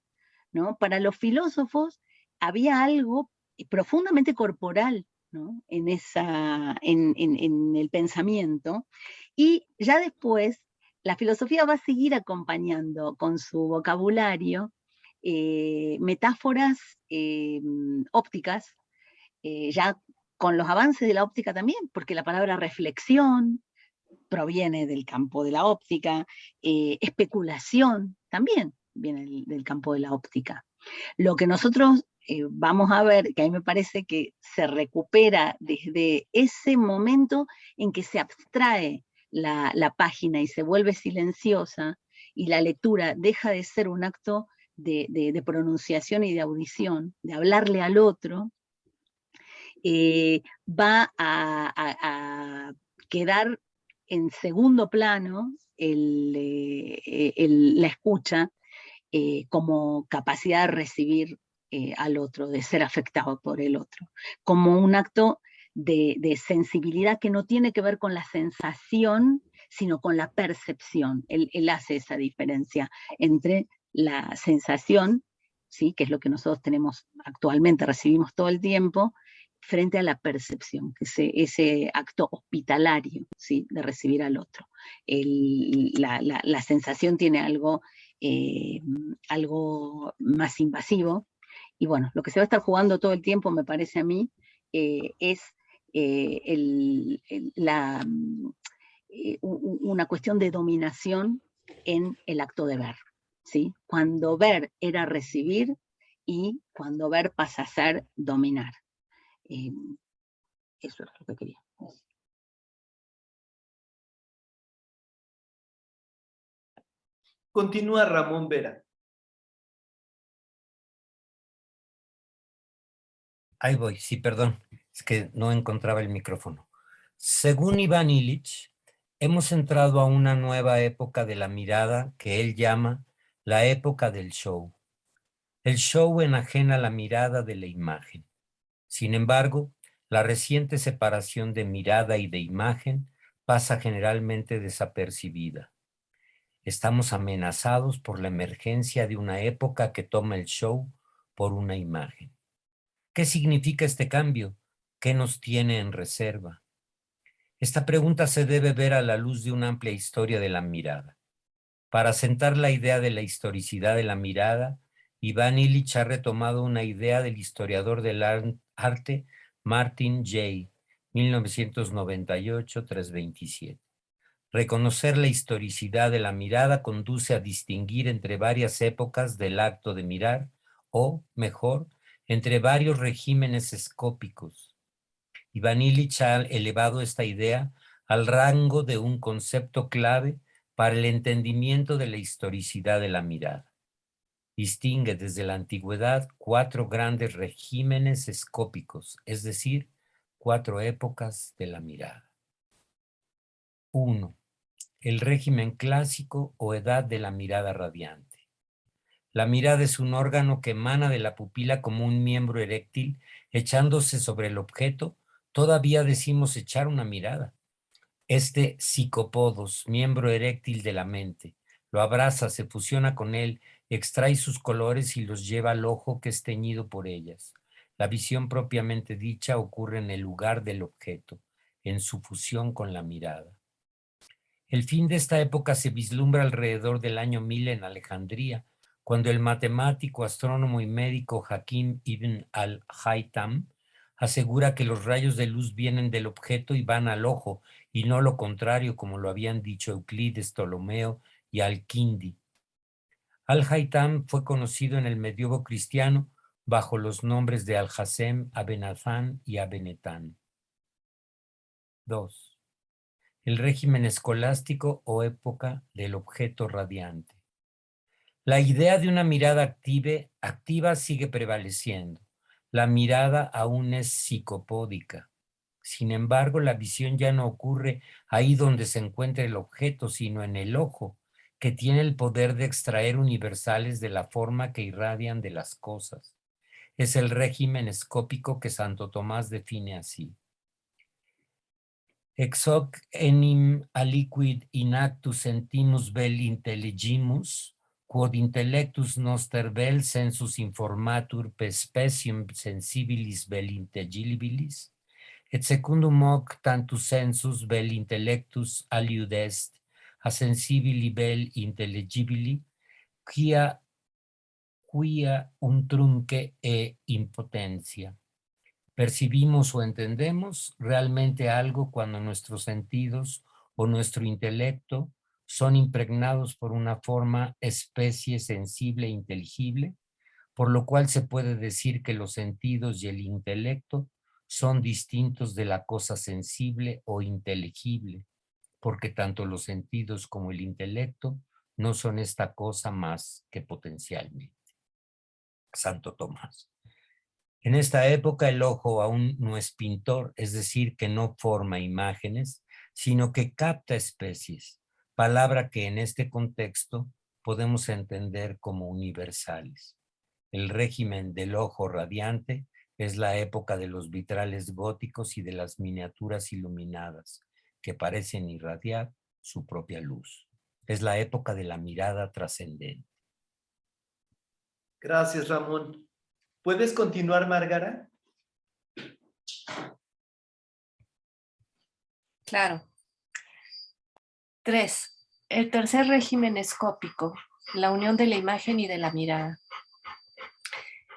¿no? Para los filósofos había algo profundamente corporal, ¿no? en el pensamiento, y ya después la filosofía va a seguir acompañando con su vocabulario metáforas ópticas, ya con los avances de la óptica también, porque la palabra reflexión proviene del campo de la óptica, especulación también viene del campo de la óptica. Lo que nosotros vamos a ver, que a mí me parece que se recupera desde ese momento en que se abstrae la página y se vuelve silenciosa, y la lectura deja de ser un acto de pronunciación y de audición, de hablarle al otro, va a quedar en segundo plano la escucha como capacidad de recibir al otro, de ser afectado por el otro, como un acto de sensibilidad que no tiene que ver con la sensación, sino con la percepción. Él hace esa diferencia entre la sensación, ¿sí? Que es lo que nosotros tenemos actualmente, recibimos todo el tiempo, frente a la percepción, que es ese acto hospitalario, ¿sí? De recibir al otro. La sensación tiene algo más invasivo, y bueno, lo que se va a estar jugando todo el tiempo, me parece a mí, es una cuestión de dominación en el acto de ver, ¿sí? Cuando ver era recibir, y cuando ver pasa a ser dominar. Eso es lo que quería decir. Continúa Ramón Vera. Ahí voy, sí, perdón, es que no encontraba el micrófono. Según Iván Illich, hemos entrado a una nueva época de la mirada que él llama la época del show. El show enajena la mirada de la imagen. Sin embargo, la reciente separación de mirada y de imagen pasa generalmente desapercibida. Estamos amenazados por la emergencia de una época que toma el show por una imagen. ¿Qué significa este cambio? ¿Qué nos tiene en reserva? Esta pregunta se debe ver a la luz de una amplia historia de la mirada. Para asentar la idea de la historicidad de la mirada, Iván Illich ha retomado una idea del historiador del arte Martin Jay, 1998-327. Reconocer la historicidad de la mirada conduce a distinguir entre varias épocas del acto de mirar, o, mejor, entre varios regímenes escópicos. Iván Illich ha elevado esta idea al rango de un concepto clave para el entendimiento de la historicidad de la mirada. Distingue desde la antigüedad 4 grandes regímenes escópicos, es decir, 4 épocas de la mirada. 1. El régimen clásico o edad de la mirada radiante. La mirada es un órgano que emana de la pupila como un miembro eréctil, echándose sobre el objeto. Todavía decimos echar una mirada. Este psicopodos, miembro eréctil de la mente, lo abraza, se fusiona con él, extrae sus colores y los lleva al ojo que es teñido por ellas. La visión propiamente dicha ocurre en el lugar del objeto, en su fusión con la mirada. El fin de esta época se vislumbra alrededor del año 1000 en Alejandría, cuando el matemático, astrónomo y médico Hakim ibn al-Haytham asegura que los rayos de luz vienen del objeto y van al ojo, y no lo contrario, como lo habían dicho Euclides, Ptolomeo y Al-Kindi. Al-Haytham fue conocido en el medievo cristiano bajo los nombres de Al-Hasem, Abenazán y Abenetán. 2. El régimen escolástico o época del objeto radiante. La idea de una mirada activa sigue prevaleciendo. La mirada aún es psicopódica. Sin embargo, la visión ya no ocurre ahí donde se encuentra el objeto, sino en el ojo, que tiene el poder de extraer universales de la forma que irradian de las cosas. Es el régimen escópico que Santo Tomás define así. Ex hoc enim aliquid in actus sentimus vel intelligimus, quod intellectus noster vel sensus informatur per speciem sensibilis vel intelligibilis, et secundum hoc tantus sensus vel intellectus aliud est, a sensibili vel intelligibili, quia trunque e impotencia. Percibimos o entendemos realmente algo cuando nuestros sentidos o nuestro intelecto son impregnados por una forma especie sensible e inteligible, por lo cual se puede decir que los sentidos y el intelecto son distintos de la cosa sensible o inteligible, porque tanto los sentidos como el intelecto no son esta cosa más que potencialmente. Santo Tomás. En esta época el ojo aún no es pintor, es decir, que no forma imágenes, sino que capta especies, palabra que en este contexto podemos entender como universales. El régimen del ojo radiante es la época de los vitrales góticos y de las miniaturas iluminadas, que parecen irradiar su propia luz. Es la época de la mirada trascendente. Gracias, Ramón. ¿Puedes continuar, Márgara? Claro. 3. El tercer régimen escópico, la unión de la imagen y de la mirada.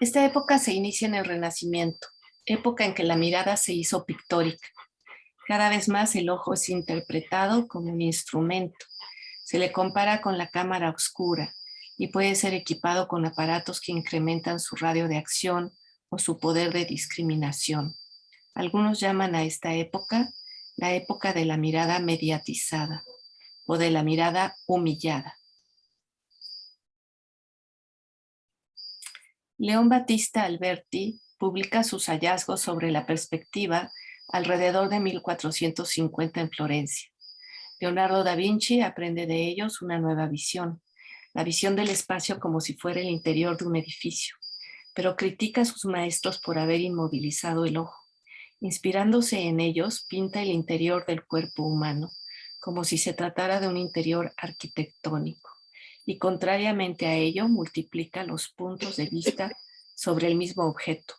Esta época se inicia en el Renacimiento, época en que la mirada se hizo pictórica. Cada vez más el ojo es interpretado como un instrumento. Se le compara con la cámara oscura y puede ser equipado con aparatos que incrementan su radio de acción o su poder de discriminación. Algunos llaman a esta época la época de la mirada mediatizada o de la mirada humillada. León Battista Alberti publica sus hallazgos sobre la perspectiva alrededor de 1450 en Florencia. Leonardo da Vinci aprende de ellos una nueva visión, la visión del espacio como si fuera el interior de un edificio, pero critica a sus maestros por haber inmovilizado el ojo Inspirándose en ellos, pinta el interior del cuerpo humano, como si se tratara de un interior arquitectónico, y contrariamente a ello multiplica los puntos de vista sobre el mismo objeto,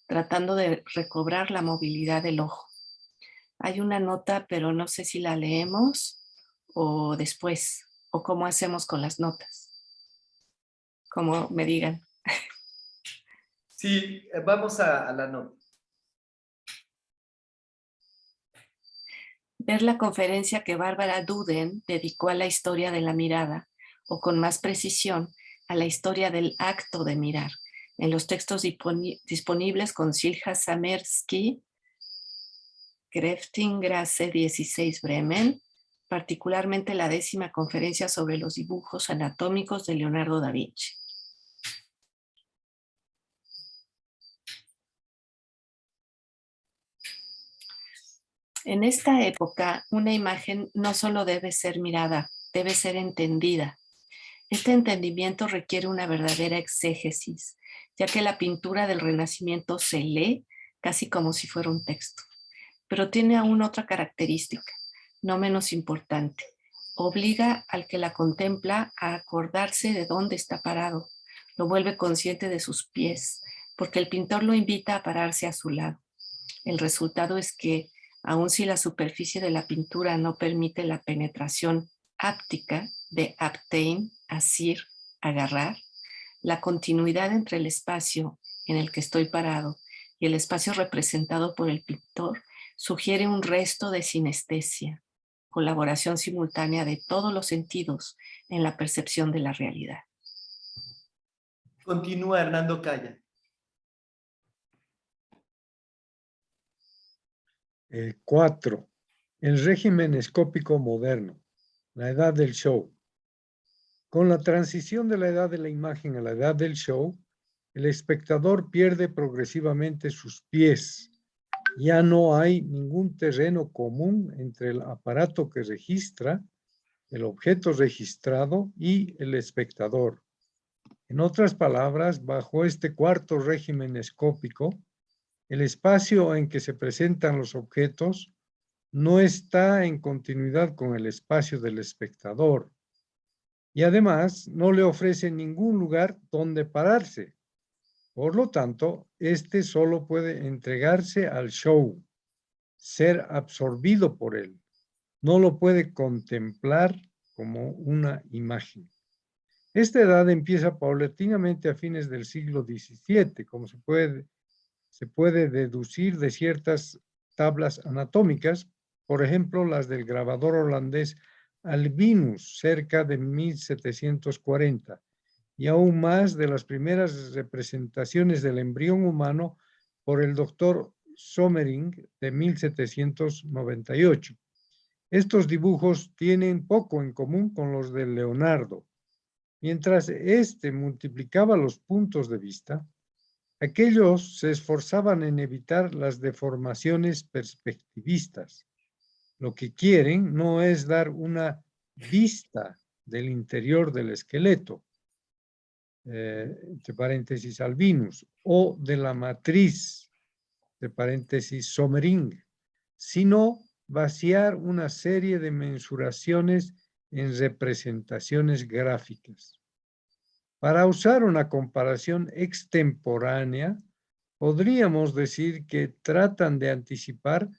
tratando de recobrar la movilidad del ojo. Hay una nota, pero no sé si la leemos o después, o cómo hacemos con las notas. Como me digan. Sí, vamos a la nota. Ver la conferencia que Bárbara Duden dedicó a la historia de la mirada, o con más precisión, a la historia del acto de mirar, en los textos disponibles con Silja Samersky, Greftinggrasse 16 Bremen, particularmente la 10ª conferencia sobre los dibujos anatómicos de Leonardo da Vinci. En esta época, una imagen no solo debe ser mirada, debe ser entendida. Este entendimiento requiere una verdadera exégesis, ya que la pintura del Renacimiento se lee casi como si fuera un texto. Pero tiene aún otra característica, no menos importante. Obliga al que la contempla a acordarse de dónde está parado, lo vuelve consciente de sus pies, porque el pintor lo invita a pararse a su lado. El resultado es que, aun si la superficie de la pintura no permite la penetración háptica de aptein, asir, agarrar, la continuidad entre el espacio en el que estoy parado y el espacio representado por el pintor sugiere un resto de sinestesia, colaboración simultánea de todos los sentidos en la percepción de la realidad. Continúa Hernando Calla. 4. El régimen escópico moderno, la edad del show. Con la transición de la edad de la imagen a la edad del show, el espectador pierde progresivamente sus pies. Ya no hay ningún terreno común entre el aparato que registra, el objeto registrado y el espectador. En otras palabras, bajo este cuarto régimen escópico, el espacio en que se presentan los objetos no está en continuidad con el espacio del espectador y además no le ofrece ningún lugar donde pararse. Por lo tanto, este solo puede entregarse al show, ser absorbido por él. No lo puede contemplar como una imagen. Esta edad empieza paulatinamente a fines del siglo XVII, como se puede deducir de ciertas tablas anatómicas, por ejemplo, las del grabador holandés Albinus, cerca de 1740, y aún más de las primeras representaciones del embrión humano por el doctor Sommering de 1798. Estos dibujos tienen poco en común con los de Leonardo. Mientras éste multiplicaba los puntos de vista, aquellos se esforzaban en evitar las deformaciones perspectivistas. Lo que quieren no es dar una vista del interior del esqueleto, entre paréntesis Albinus, o de la matriz, entre paréntesis Sommering, sino vaciar una serie de mensuraciones en representaciones gráficas. Para usar una comparación extemporánea, podríamos decir que tratan de anticipar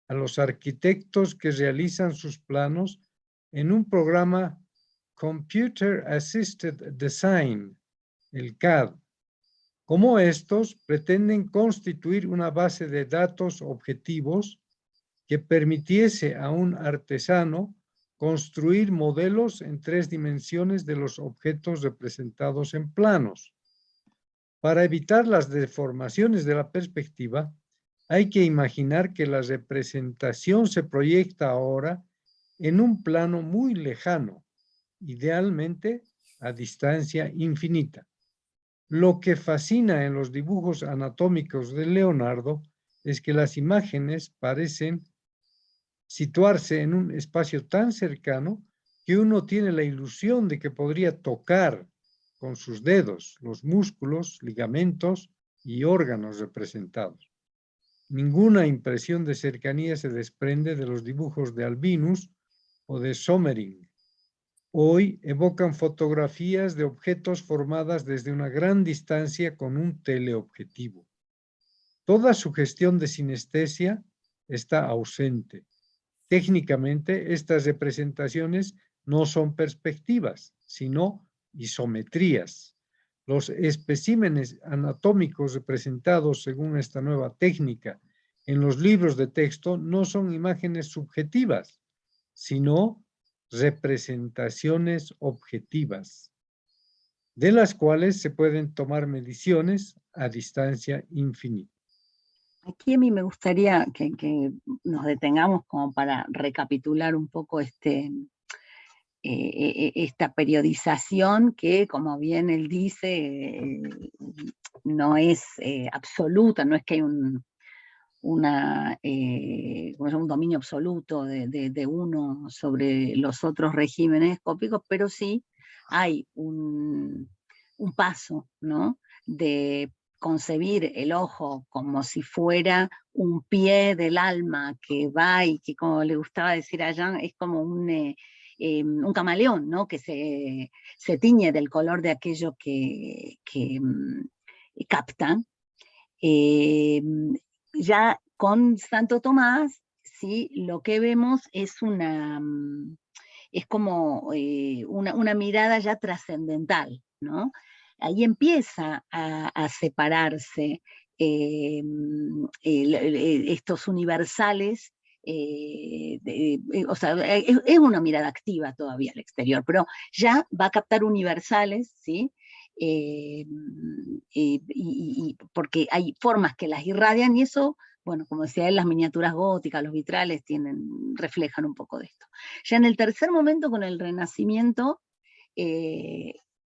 a los arquitectos que realizan sus planos en un programa Computer Assisted Design, el CAD. Como estos pretenden constituir una base de datos objetivos que permitiese a un artesano construir modelos en 3 dimensiones de los objetos representados en planos. Para evitar las deformaciones de la perspectiva, hay que imaginar que la representación se proyecta ahora en un plano muy lejano, idealmente a distancia infinita. Lo que fascina en los dibujos anatómicos de Leonardo es que las imágenes parecen situarse en un espacio tan cercano que uno tiene la ilusión de que podría tocar con sus dedos los músculos, ligamentos y órganos representados. Ninguna impresión de cercanía se desprende de los dibujos de Albinus o de Sommering. Hoy evocan fotografías de objetos formadas desde una gran distancia con un teleobjetivo. Toda sugestión de sinestesia está ausente. Técnicamente, estas representaciones no son perspectivas, sino isometrías. Los especímenes anatómicos representados según esta nueva técnica en los libros de texto no son imágenes subjetivas, sino representaciones objetivas, de las cuales se pueden tomar mediciones a distancia infinita. Aquí a mí me gustaría que nos detengamos como para recapitular un poco esta periodización que, como bien él dice, no es absoluta, no es que hay un dominio absoluto de uno sobre los otros regímenes escópicos, pero sí hay un paso, ¿no?, de concebir el ojo como si fuera un pie del alma que va y que, como le gustaba decir a Jean, es como un camaleón, ¿no?, que se tiñe del color de aquello que capta. Ya con Santo Tomás, ¿sí?, lo que vemos es como una mirada ya trascendental, ¿no? Ahí empieza a separarse estos universales, o sea, es una mirada activa todavía al exterior, pero ya va a captar universales, ¿sí? Porque hay formas que las irradian y eso, bueno, como decía él, las miniaturas góticas, los vitrales reflejan un poco de esto. Ya en el tercer momento, con el Renacimiento,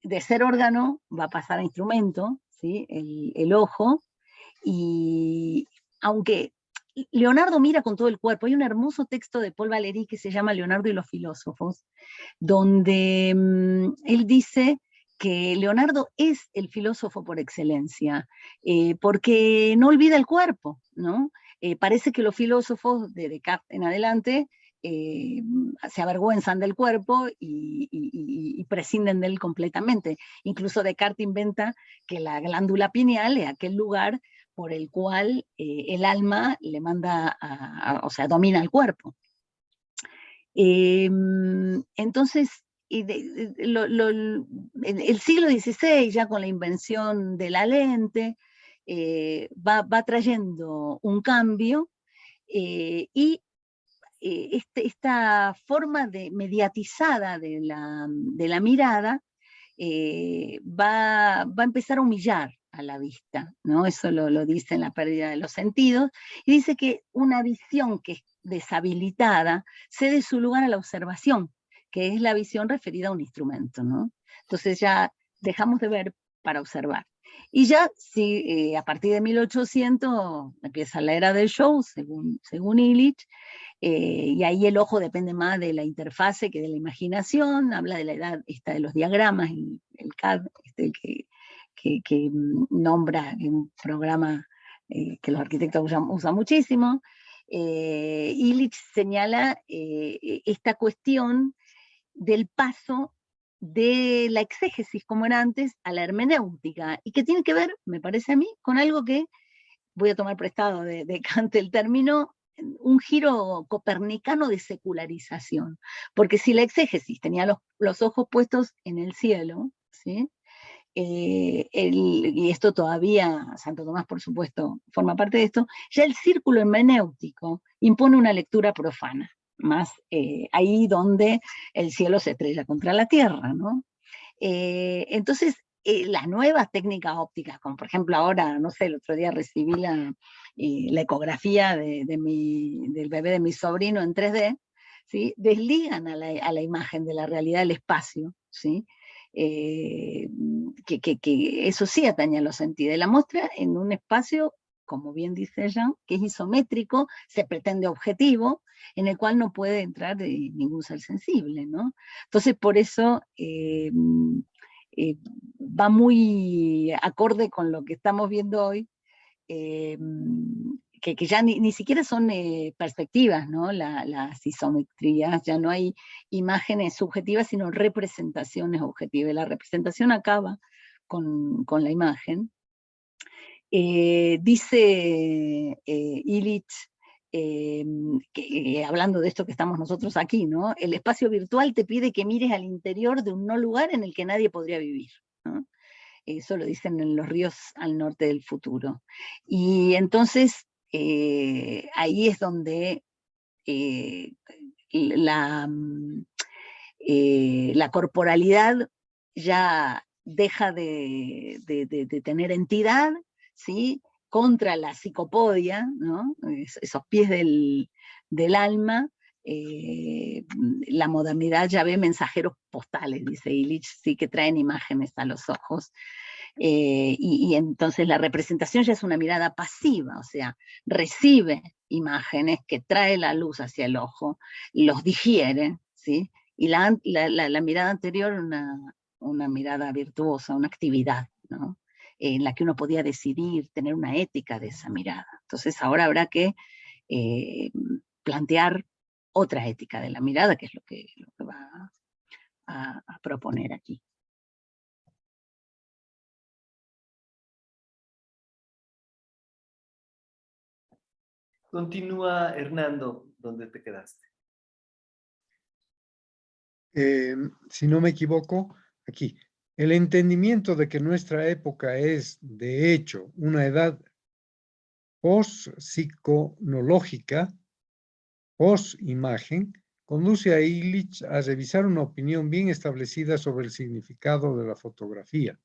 de ser órgano va a pasar a instrumento, ¿sí?, el ojo, y aunque Leonardo mira con todo el cuerpo, hay un hermoso texto de Paul Valéry que se llama Leonardo y los filósofos, donde él dice que Leonardo es el filósofo por excelencia, porque no olvida el cuerpo, ¿no? Parece que los filósofos de Descartes en adelante se avergüenzan del cuerpo y prescinden de él completamente. Incluso Descartes inventa que la glándula pineal es aquel lugar por el cual el alma le manda, o sea, domina el cuerpo. Entonces, el siglo XVI, ya con la invención de la lente, va trayendo un cambio, y esta forma mediatizada de la mirada va a empezar a humillar a la vista, ¿no? Eso lo dice en La pérdida de los sentidos, y dice que una visión que es deshabilitada cede su lugar a la observación, que es la visión referida a un instrumento, ¿no? Entonces ya dejamos de ver para observar. Y ya, sí, a partir de 1800 empieza la era del show, según Illich, y ahí el ojo depende más de la interfase que de la imaginación. Habla de la edad esta de los diagramas, el CAD, que nombra un programa que los arquitectos usan muchísimo. Illich señala esta cuestión del paso de la exégesis, como era antes, a la hermenéutica, y que tiene que ver, me parece a mí, con algo que voy a tomar prestado de Kant el término, un giro copernicano de secularización, porque si la exégesis tenía los ojos puestos en el cielo, ¿sí?, y esto todavía, Santo Tomás por supuesto forma parte de esto, ya el círculo hermenéutico impone una lectura profana, más ahí donde el cielo se estrella contra la tierra, ¿no? Entonces, las nuevas técnicas ópticas, como por ejemplo ahora, no sé, el otro día recibí la ecografía del bebé de mi sobrino en 3D, ¿sí?, desligan a la imagen de la realidad del espacio, ¿sí?, que eso sí atañe a los sentidos. La muestra en un espacio, como bien dice Jean, que es isométrico, se pretende objetivo, en el cual no puede entrar ningún ser sensible, ¿no? Entonces, por eso va muy acorde con lo que estamos viendo hoy, que ya ni siquiera son perspectivas, ¿no? Las isometrías, ya no hay imágenes subjetivas, sino representaciones objetivas. La representación acaba con la imagen. Dice Illich, hablando de esto que estamos nosotros aquí, ¿no? El espacio virtual te pide que mires al interior de un no lugar en el que nadie podría vivir, ¿no? Eso lo dicen en Los ríos al norte del futuro. Y entonces ahí es donde la corporalidad ya deja de tener entidad, ¿sí? Contra la psicopodia, ¿no? Esos pies del alma. La modernidad ya ve mensajeros postales, dice Illich, sí, que traen imágenes a los ojos. Y entonces la representación ya es una mirada pasiva, o sea, recibe imágenes que trae la luz hacia el ojo, los digiere, ¿sí? Y la mirada anterior, una mirada virtuosa, una actividad, ¿no? En la que uno podía decidir, tener una ética de esa mirada. Entonces ahora habrá que plantear otra ética de la mirada, que es lo que va a proponer aquí. Continúa, Hernando, donde te quedaste. Si no me equivoco, aquí. El entendimiento de que nuestra época es, de hecho, una edad post-psiconológica, post-imagen, conduce a Illich a revisar una opinión bien establecida sobre el significado de la fotografía.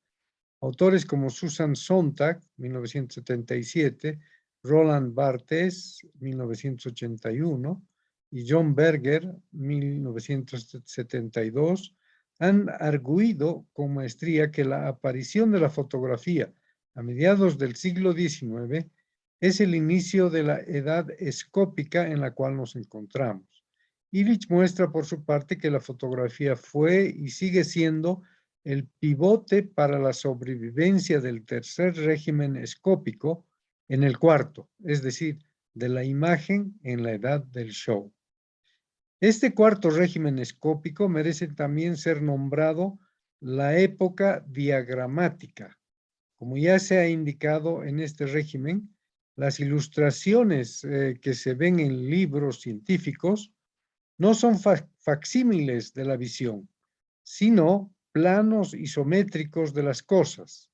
Autores como Susan Sontag, 1977, Roland Barthes, 1981, y John Berger, 1972, han arguido con maestría que la aparición de la fotografía a mediados del siglo XIX es el inicio de la edad escópica en la cual nos encontramos. Illich muestra por su parte que la fotografía fue y sigue siendo el pivote para la sobrevivencia del tercer régimen escópico en el cuarto, es decir, de la imagen en la edad del show. Este cuarto régimen escópico merece también ser nombrado la época diagramática. Como ya se ha indicado en este régimen, las ilustraciones que se ven en libros científicos no son facsímiles de la visión, sino planos isométricos de las cosas,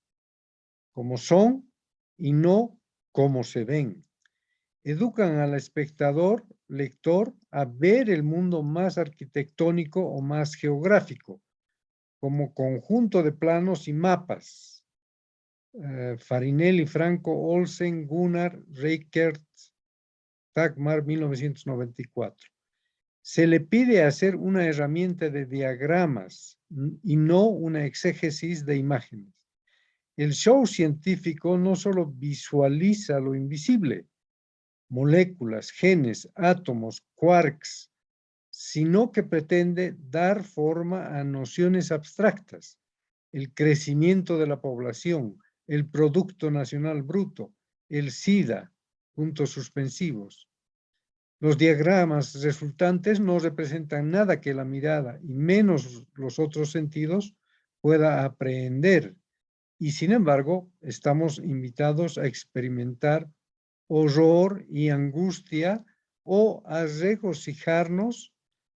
como son y no como se ven. Educan al espectador, lector, a ver el mundo más arquitectónico o más geográfico, como conjunto de planos y mapas. Farinelli, Franco, Olsen, Gunnar, Reichert, Tagmar, 1994. Se le pide hacer una herramienta de diagramas y no una exégesis de imágenes. El show científico no solo visualiza lo invisible, moléculas, genes, átomos, quarks, sino que pretende dar forma a nociones abstractas, el crecimiento de la población, el Producto Nacional Bruto, el SIDA, puntos suspensivos. Los diagramas resultantes no representan nada que la mirada, y menos los otros sentidos, pueda aprehender. Y sin embargo, estamos invitados a experimentar horror y angustia o a regocijarnos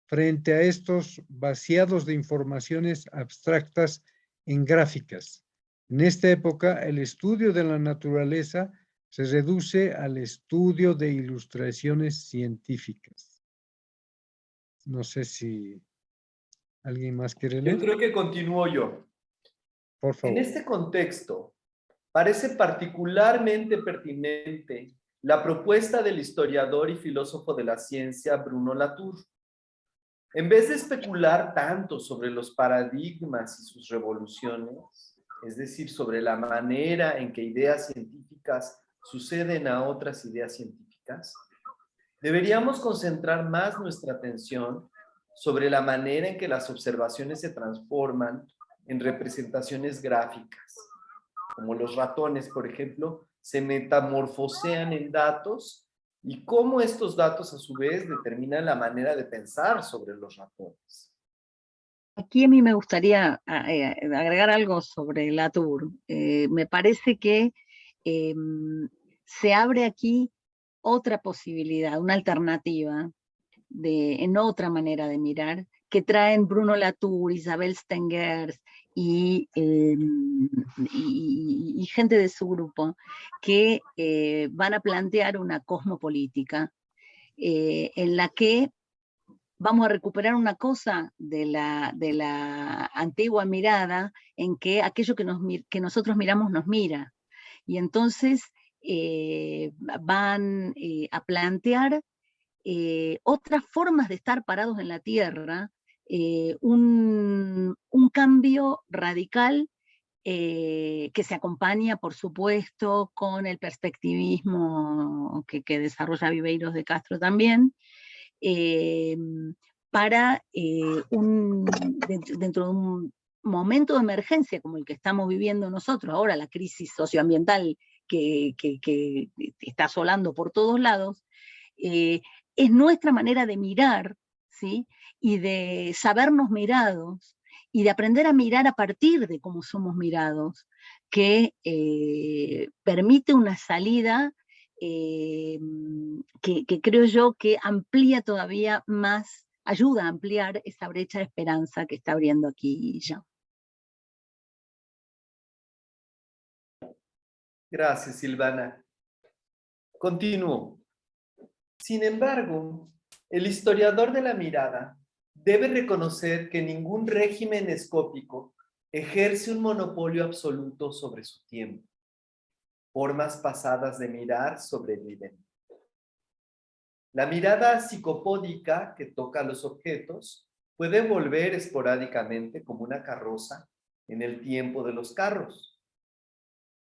frente a estos vaciados de informaciones abstractas en gráficas. En esta época, el estudio de la naturaleza se reduce al estudio de ilustraciones científicas. No sé si alguien más quiere leer. Yo creo que continúo yo. Por favor. En este contexto, parece particularmente pertinente la propuesta del historiador y filósofo de la ciencia Bruno Latour. En vez de especular tanto sobre los paradigmas y sus revoluciones, es decir, sobre la manera en que ideas científicas suceden a otras ideas científicas, deberíamos concentrar más nuestra atención sobre la manera en que las observaciones se transforman en representaciones gráficas, como los ratones, por ejemplo, se metamorfosean en datos y cómo estos datos a su vez determinan la manera de pensar sobre los ratones. Aquí a mí me gustaría agregar algo sobre Latour. Me parece que se abre aquí otra posibilidad, una alternativa en otra manera de mirar, que traen Bruno Latour, Isabel Stengers y gente de su grupo, que van a plantear una cosmopolítica en la que vamos a recuperar una cosa de la antigua mirada en que aquello que nosotros miramos nos mira. Y entonces van a plantear otras formas de estar parados en la Tierra, un cambio radical que se acompaña, por supuesto, con el perspectivismo que desarrolla Viveiros de Castro también, para dentro de un momento de emergencia como el que estamos viviendo nosotros ahora, la crisis socioambiental que está asolando por todos lados, es nuestra manera de mirar, ¿sí? Y de sabernos mirados, y de aprender a mirar a partir de cómo somos mirados, que permite una salida que creo yo que amplía todavía más, ayuda a ampliar esa brecha de esperanza que está abriendo aquí ya. Gracias, Silvana. Continúo. Sin embargo, el historiador de la mirada debe reconocer que ningún régimen escópico ejerce un monopolio absoluto sobre su tiempo. Formas pasadas de mirar sobreviven. La mirada psicopódica que toca los objetos puede volver esporádicamente como una carroza en el tiempo de los carros.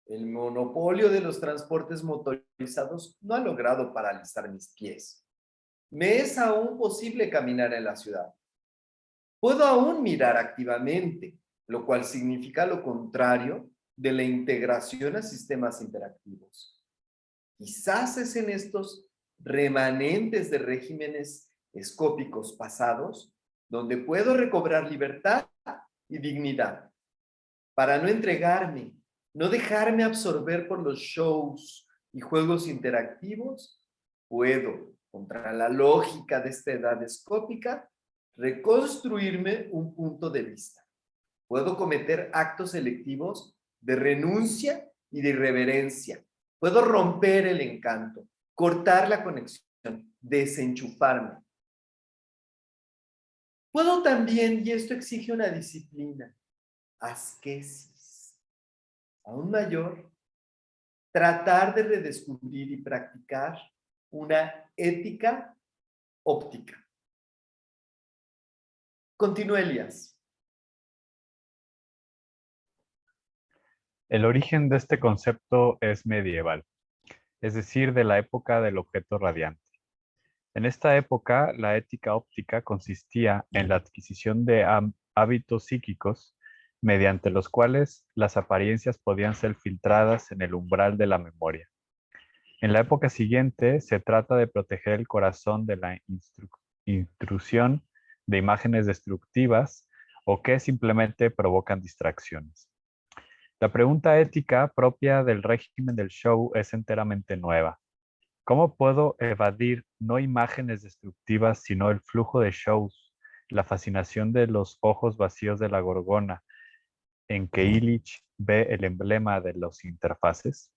El monopolio de los transportes motorizados no ha logrado paralizar mis pies. Me es aún posible caminar en la ciudad. Puedo aún mirar activamente, lo cual significa lo contrario de la integración a sistemas interactivos. Quizás es en estos remanentes de regímenes escópicos pasados donde puedo recobrar libertad y dignidad para no entregarme, no dejarme absorber por los shows y juegos interactivos. Puedo, contra la lógica de esta edad escópica, reconstruirme un punto de vista. Puedo cometer actos selectivos de renuncia y de irreverencia. Puedo romper el encanto, cortar la conexión, desenchufarme. Puedo también, y esto exige una disciplina, asquesis, aún mayor, tratar de redescubrir y practicar una ética óptica. Continúa Elías. El origen de este concepto es medieval, es decir, de la época del objeto radiante. En esta época, la ética óptica consistía en la adquisición de hábitos psíquicos mediante los cuales las apariencias podían ser filtradas en el umbral de la memoria. En la época siguiente, se trata de proteger el corazón de la intrusión de imágenes destructivas o que simplemente provocan distracciones. La pregunta ética propia del régimen del show es enteramente nueva. ¿Cómo puedo evadir no imágenes destructivas, sino el flujo de shows, la fascinación de los ojos vacíos de la gorgona, en que Illich ve el emblema de los interfaces?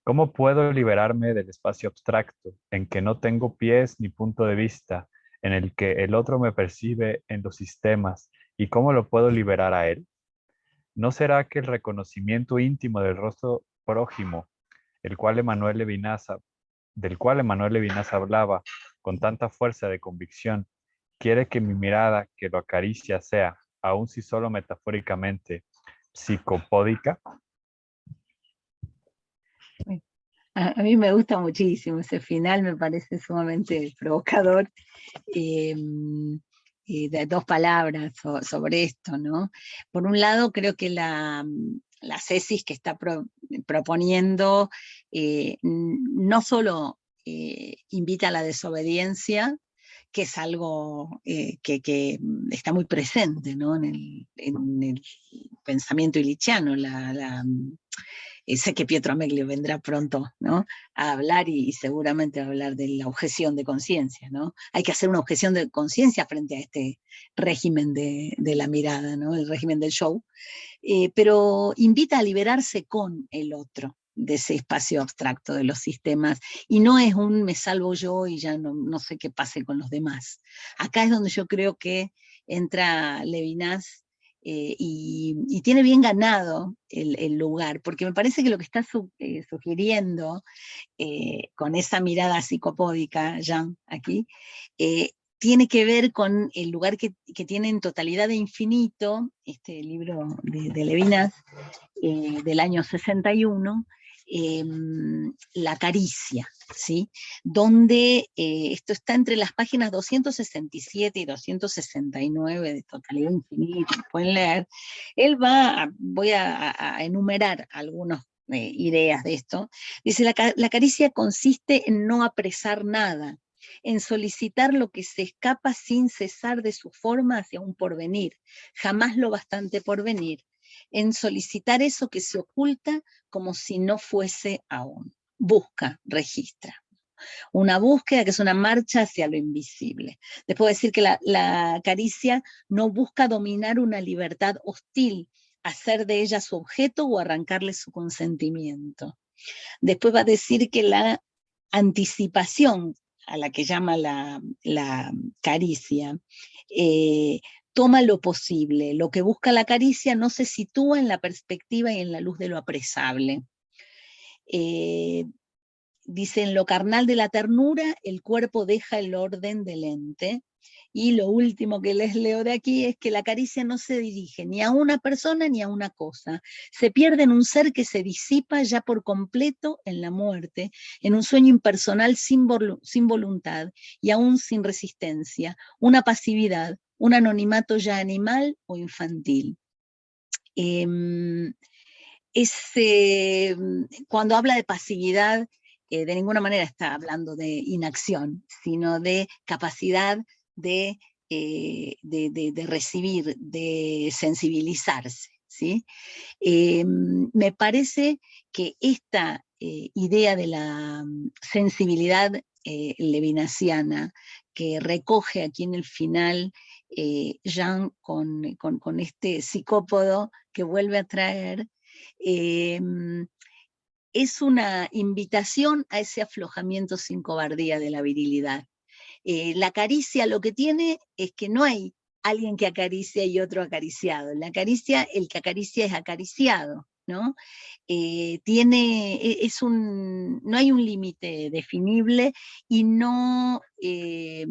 ¿Cómo puedo liberarme del espacio abstracto, en que no tengo pies ni punto de vista, en el que el otro me percibe en los sistemas, y cómo lo puedo liberar a él? ¿No será que el reconocimiento íntimo del rostro prójimo, del cual Emmanuel Levinas hablaba con tanta fuerza de convicción, quiere que mi mirada que lo acaricia sea, aun si solo metafóricamente, psicopódica? A mí me gusta muchísimo ese final, me parece sumamente provocador. De dos palabras sobre esto, ¿no? Por un lado, creo que la tesis que está proponiendo no solo invita a la desobediencia, que es algo que está muy presente, ¿no? en el pensamiento illichiano. Sé que Pietro Ameglio vendrá pronto, ¿no?, a hablar y seguramente a hablar de la objeción de conciencia, ¿no? Hay que hacer una objeción de conciencia frente a este régimen de la mirada, ¿no?, el régimen del show, pero invita a liberarse con el otro, de ese espacio abstracto de los sistemas, y no es un me salvo yo y ya no sé qué pase con los demás. Acá es donde yo creo que entra Levinas y tiene bien ganado el lugar, porque me parece que lo que está sugiriendo con esa mirada psicopódica, Jean, aquí, tiene que ver con el lugar que tiene en Totalidad de Infinito, este libro de Levinas, del año 61, La caricia, ¿sí? Donde esto está entre las páginas 267 y 269 de Totalidad Infinita, pueden leer. Él voy a enumerar algunas ideas de esto. Dice, la caricia consiste en no apresar nada, en solicitar lo que se escapa sin cesar de su forma hacia un porvenir, jamás lo bastante porvenir, en solicitar eso que se oculta como si no fuese aún. Busca, registra. Una búsqueda que es una marcha hacia lo invisible. Después decir que la caricia no busca dominar una libertad hostil, hacer de ella su objeto o arrancarle su consentimiento. Después va a decir que la anticipación, a la que llama la caricia, toma lo posible. Lo que busca la caricia no se sitúa en la perspectiva y en la luz de lo apresable. Dice, en lo carnal de la ternura, el cuerpo deja el orden del ente. Y lo último que les leo de aquí es que la caricia no se dirige ni a una persona ni a una cosa. Se pierde en un ser que se disipa ya por completo en la muerte, en un sueño impersonal sin voluntad y aún sin resistencia, una pasividad, un anonimato ya animal o infantil. Cuando habla de pasividad, de ninguna manera está hablando de inacción, sino de capacidad de recibir, de sensibilizarse, ¿sí? Me parece que esta idea de la sensibilidad levinasiana, que recoge aquí en el final Jean con este psicópodo que vuelve a traer, es una invitación a ese aflojamiento sin cobardía de la virilidad. La caricia lo que tiene es que no hay alguien que acaricia y otro acariciado. La caricia, el que acaricia es acariciado, ¿no? No hay un límite definible y no es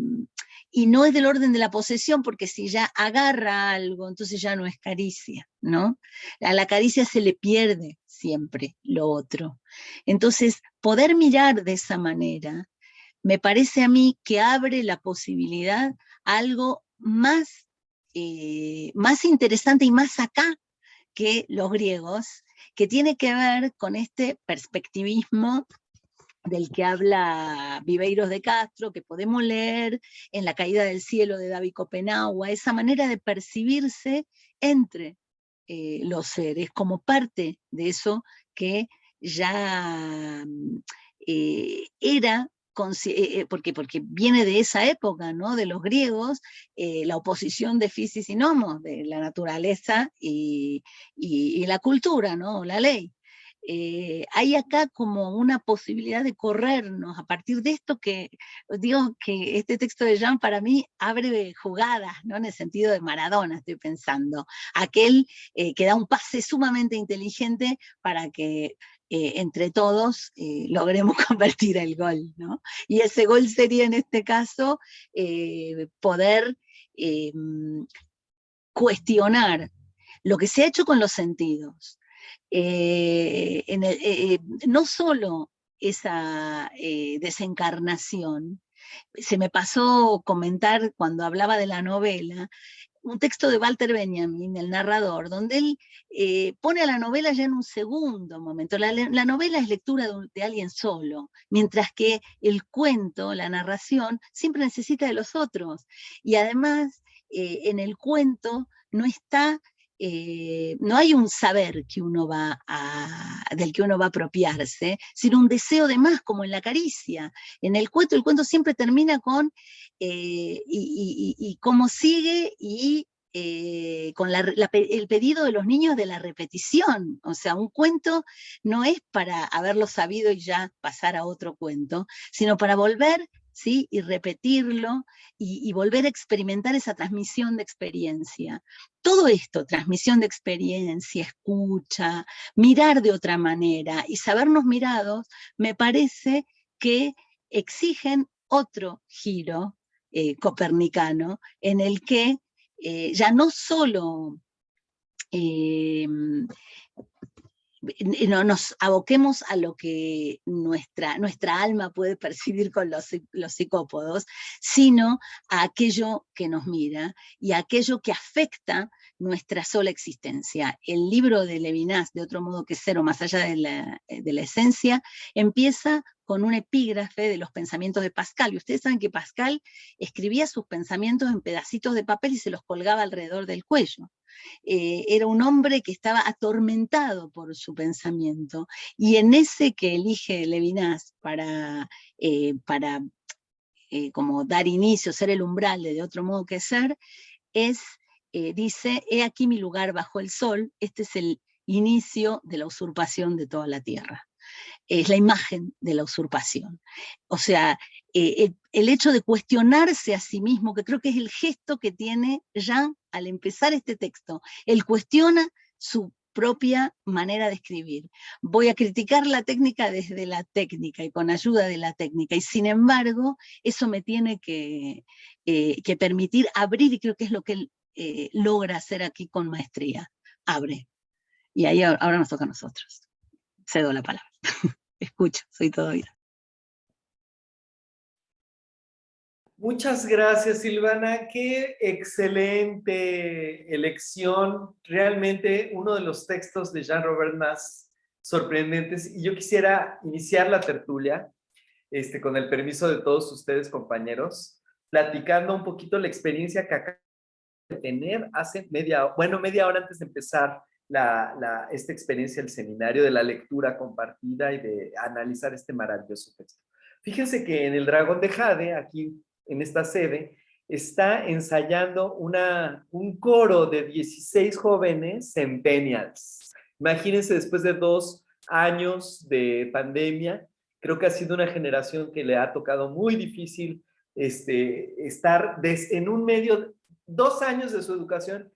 del orden de la posesión, porque si ya agarra algo, entonces ya no es caricia, ¿no? A la caricia se le pierde siempre lo otro. Entonces, poder mirar de esa manera, me parece a mí que abre la posibilidad a algo más interesante y más acá que los griegos, que tiene que ver con este perspectivismo del que habla Viveiros de Castro, que podemos leer en La caída del cielo de David Copenhague, esa manera de percibirse entre los seres, como parte de eso que ya era, porque viene de esa época, ¿no?, de los griegos, la oposición de physis y nomos, de la naturaleza y la cultura, ¿no?, la ley. Hay acá como una posibilidad de corrernos a partir de esto, que digo que este texto de Jean para mí abre jugadas, ¿no?, en el sentido de Maradona, estoy pensando, aquel que da un pase sumamente inteligente para que entre todos logremos convertir el gol, ¿no? Y ese gol sería en este caso poder cuestionar lo que se ha hecho con los sentidos. No solo esa desencarnación, se me pasó comentar cuando hablaba de la novela, un texto de Walter Benjamin, el narrador, donde él pone a la novela ya en un segundo momento. La novela es lectura de alguien solo, mientras que el cuento, la narración, siempre necesita de los otros. Y además, en el cuento no está... no hay un saber que del que uno va a apropiarse, sino un deseo de más, como en la caricia. En el cuento siempre termina con y cómo sigue y con el pedido de los niños de la repetición. O sea, un cuento no es para haberlo sabido y ya pasar a otro cuento, sino para volver, ¿sí? Y repetirlo y volver a experimentar esa transmisión de experiencia. Todo esto, transmisión de experiencia, escucha, mirar de otra manera y sabernos mirados, me parece que exigen otro giro copernicano en el que ya no solo nos aboquemos a lo que nuestra alma puede percibir con los psicópodos, sino a aquello que nos mira y a aquello que afecta nuestra sola existencia. El libro de Levinas, De otro modo que cero, más allá de la esencia, empieza con un epígrafe de los pensamientos de Pascal. Y ustedes saben que Pascal escribía sus pensamientos en pedacitos de papel y se los colgaba alrededor del cuello. Era un hombre que estaba atormentado por su pensamiento, y en ese que elige Levinas para como dar inicio, ser el umbral de otro modo que ser, dice, he aquí mi lugar bajo el sol, este es el inicio de la usurpación de toda la tierra. Es la imagen de la usurpación. O sea, el hecho de cuestionarse a sí mismo, que creo que es el gesto que tiene Jean al empezar este texto. Él cuestiona su propia manera de escribir. Voy a criticar la técnica desde la técnica y con ayuda de la técnica, y sin embargo, eso me tiene que permitir abrir, y creo que es lo que él logra hacer aquí con maestría. Abre. Y ahí ahora nos toca a nosotros. Cedo la palabra. Escucho, soy todo oído. Muchas gracias, Silvana. Qué excelente elección. Realmente uno de los textos de Jean-Robert más sorprendentes. Y yo quisiera iniciar la tertulia, con el permiso de todos ustedes, compañeros, platicando un poquito la experiencia que acabo de tener hace media hora antes de empezar esta experiencia del seminario, de la lectura compartida y de analizar este maravilloso texto. Fíjense que en el Dragón de Jade, aquí en esta sede, está ensayando un coro de 16 jóvenes centennials. Imagínense, después de 2 años de pandemia, creo que ha sido una generación que le ha tocado muy difícil estar en un medio, 2 años de su educación,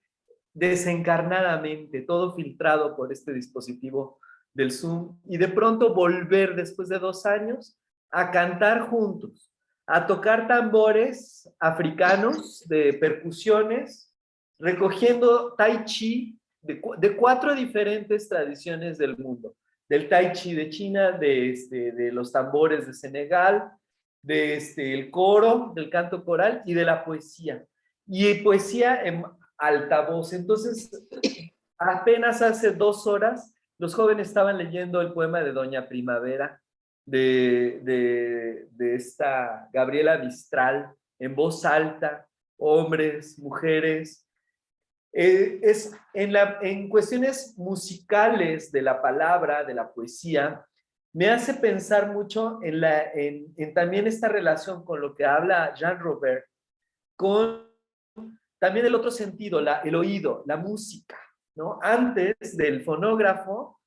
desencarnadamente, todo filtrado por este dispositivo del Zoom, y de pronto volver después de 2 años a cantar juntos, a tocar tambores africanos de percusiones, recogiendo tai chi de 4 diferentes tradiciones del mundo, del tai chi de China, de los tambores de Senegal, el coro, del canto coral y de la poesía. Y poesía en altavoz. Entonces, apenas hace 2 horas, los jóvenes estaban leyendo el poema de Doña Primavera, de esta Gabriela Mistral, en voz alta, hombres, mujeres. En cuestiones musicales de la palabra, de la poesía, me hace pensar mucho en también esta relación con lo que habla Jean-Robert, con también el otro sentido, el oído, la música, ¿no? Antes del fonógrafo,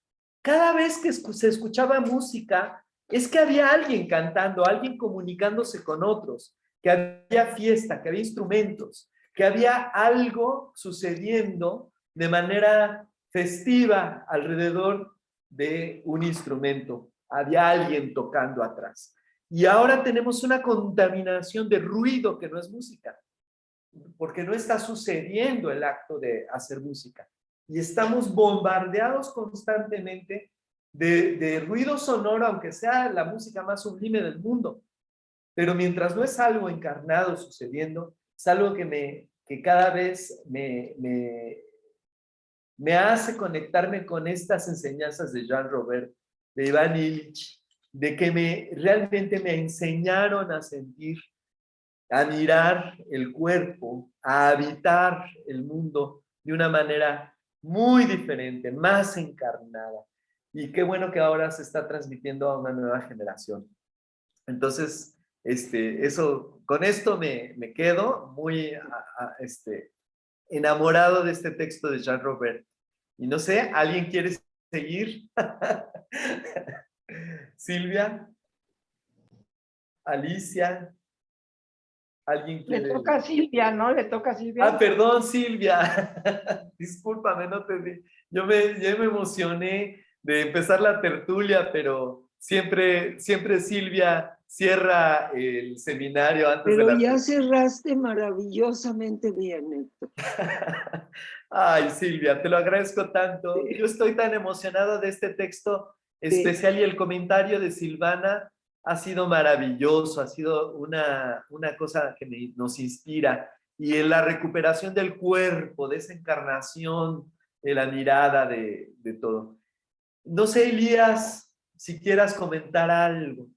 cada vez que se escuchaba música, es que había alguien cantando, alguien comunicándose con otros, que había fiesta, que había instrumentos, que había algo sucediendo de manera festiva alrededor de un instrumento. Había alguien tocando atrás. Y ahora tenemos una contaminación de ruido que no es música, porque no está sucediendo el acto de hacer música. Y estamos bombardeados constantemente de ruido sonoro, aunque sea la música más sublime del mundo. Pero mientras no es algo encarnado sucediendo, es algo que que cada vez me hace conectarme con estas enseñanzas de Jan Robert, de Iván Illich, de que realmente me enseñaron a sentir, a mirar el cuerpo, a habitar el mundo de una manera muy diferente, más encarnada. Y qué bueno que ahora se está transmitiendo a una nueva generación. Entonces, con esto me quedo muy enamorado de este texto de Jean Robert. Y no sé, ¿alguien quiere seguir? Silvia, Alicia, ¿alguien quiere? Le toca a Silvia, ¿no? Le toca a Silvia. Ah, perdón, Silvia. Discúlpame, no te vi. Ya me emocioné de empezar la tertulia, pero siempre Silvia cierra el seminario antes de Pero la ya tertulia. cerraste maravillosamente bien, Héctor. Ay, Silvia, te lo agradezco tanto. Sí. Yo estoy tan emocionado de este texto Sí. especial y el comentario de Silvana ha sido maravilloso, ha sido una cosa que nos inspira. Y en la recuperación del cuerpo, de esa encarnación, de la mirada, de todo. No sé, Elías, si quieras comentar algo.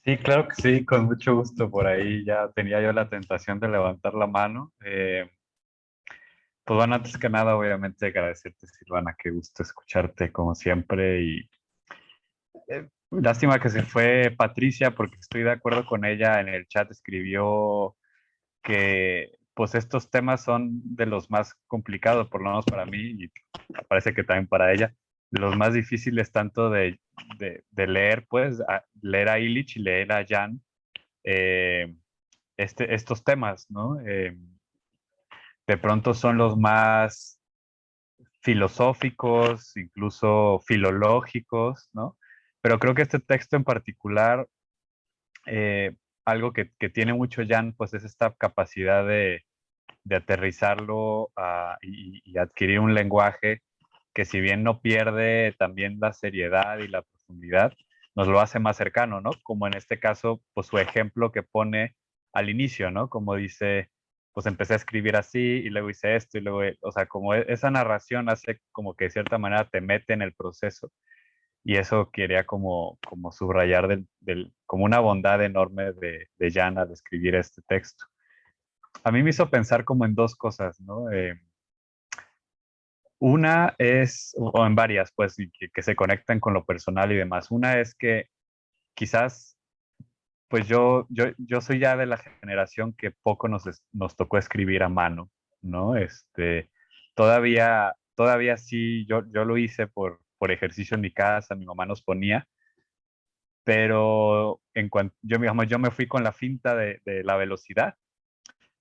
Sí, claro que sí, con mucho gusto. Por ahí ya tenía yo la tentación de levantar la mano. Pues bueno, antes que nada, obviamente agradecerte, Silvana, qué gusto escucharte como siempre. Y lástima que se fue Patricia, porque estoy de acuerdo con ella. En el chat escribió que pues estos temas son de los más complicados, por lo menos para mí, y parece que también para ella, de los más difíciles tanto de leer, pues, leer a Illich y leer a Jan, estos temas, ¿no? De pronto son los más filosóficos, incluso filológicos, ¿no? Pero creo que este texto en particular, algo que tiene mucho Jan, pues es esta capacidad de aterrizarlo y adquirir un lenguaje que, si bien no pierde también la seriedad y la profundidad, nos lo hace más cercano, ¿no? Como en este caso, pues su ejemplo que pone al inicio, ¿no? Como dice, pues empecé a escribir así y luego hice esto y luego, o sea, como esa narración hace como que de cierta manera te mete en el proceso, y eso quería como subrayar como una bondad enorme de Jan al escribir este texto. A mí me hizo pensar como en dos cosas, ¿no? Una es, o en varias, pues, y que se conectan con lo personal y demás. Una es que quizás, pues yo soy ya de la generación que poco nos tocó escribir a mano, ¿no? Todavía sí, yo lo hice por ejercicio en mi casa, mi mamá nos ponía, pero digamos, yo me fui con la finta de la velocidad,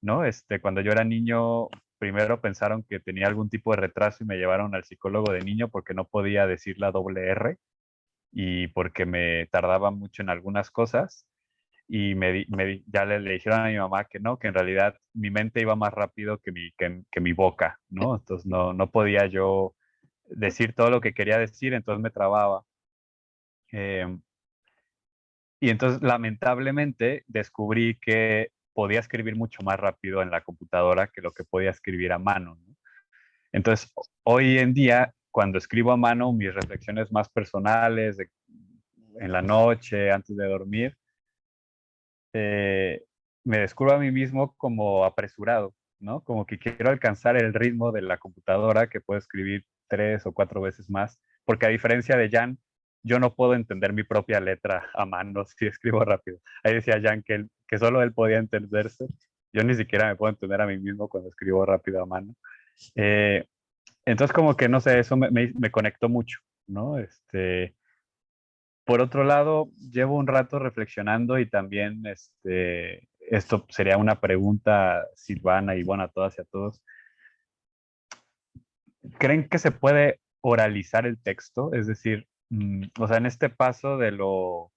¿no? Cuando yo era niño, primero pensaron que tenía algún tipo de retraso y me llevaron al psicólogo de niño porque no podía decir la doble R y porque me tardaba mucho en algunas cosas. Y ya le dijeron a mi mamá que no, que en realidad mi mente iba más rápido que mi boca, ¿no? Entonces no podía yo decir todo lo que quería decir, entonces me trababa. Y entonces, lamentablemente, descubrí que podía escribir mucho más rápido en la computadora que lo que podía escribir a mano, ¿no? Entonces, hoy en día, cuando escribo a mano, mis reflexiones más personales, en la noche, antes de dormir, me descubro a mí mismo como apresurado, ¿no? Como que quiero alcanzar el ritmo de la computadora, que puedo escribir 3 o 4 veces más, porque a diferencia de Jan, yo no puedo entender mi propia letra a mano si escribo rápido. Ahí decía Jan que solo él podía entenderse. Yo ni siquiera me puedo entender a mí mismo cuando escribo rápido a mano. Entonces, como que, no sé, eso me conectó mucho, ¿no? Por otro lado, llevo un rato reflexionando y también esto sería una pregunta, Silvana, y bueno, a todas y a todos. ¿Creen que se puede oralizar el texto? Es decir, o sea, en este paso de lo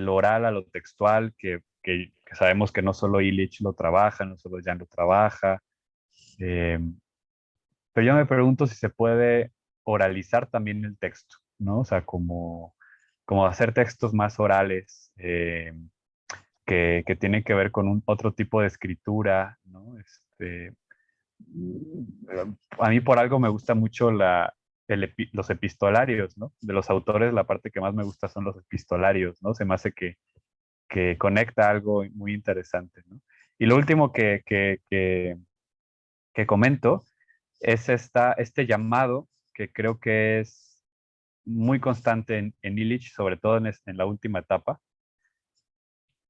oral a lo textual, que sabemos que no solo Illich lo trabaja, no solo Jan lo trabaja, pero yo me pregunto si se puede oralizar también el texto, ¿no? O sea, como hacer textos más orales, que que tiene que ver con otro tipo de escritura, ¿no? A mí por algo me gusta mucho los epistolarios, ¿no? De los autores, la parte que más me gusta son los epistolarios, ¿no? Se me hace que conecta algo muy interesante, ¿no? Y lo último que comento es este llamado que creo que es muy constante en Illich, sobre todo en la última etapa,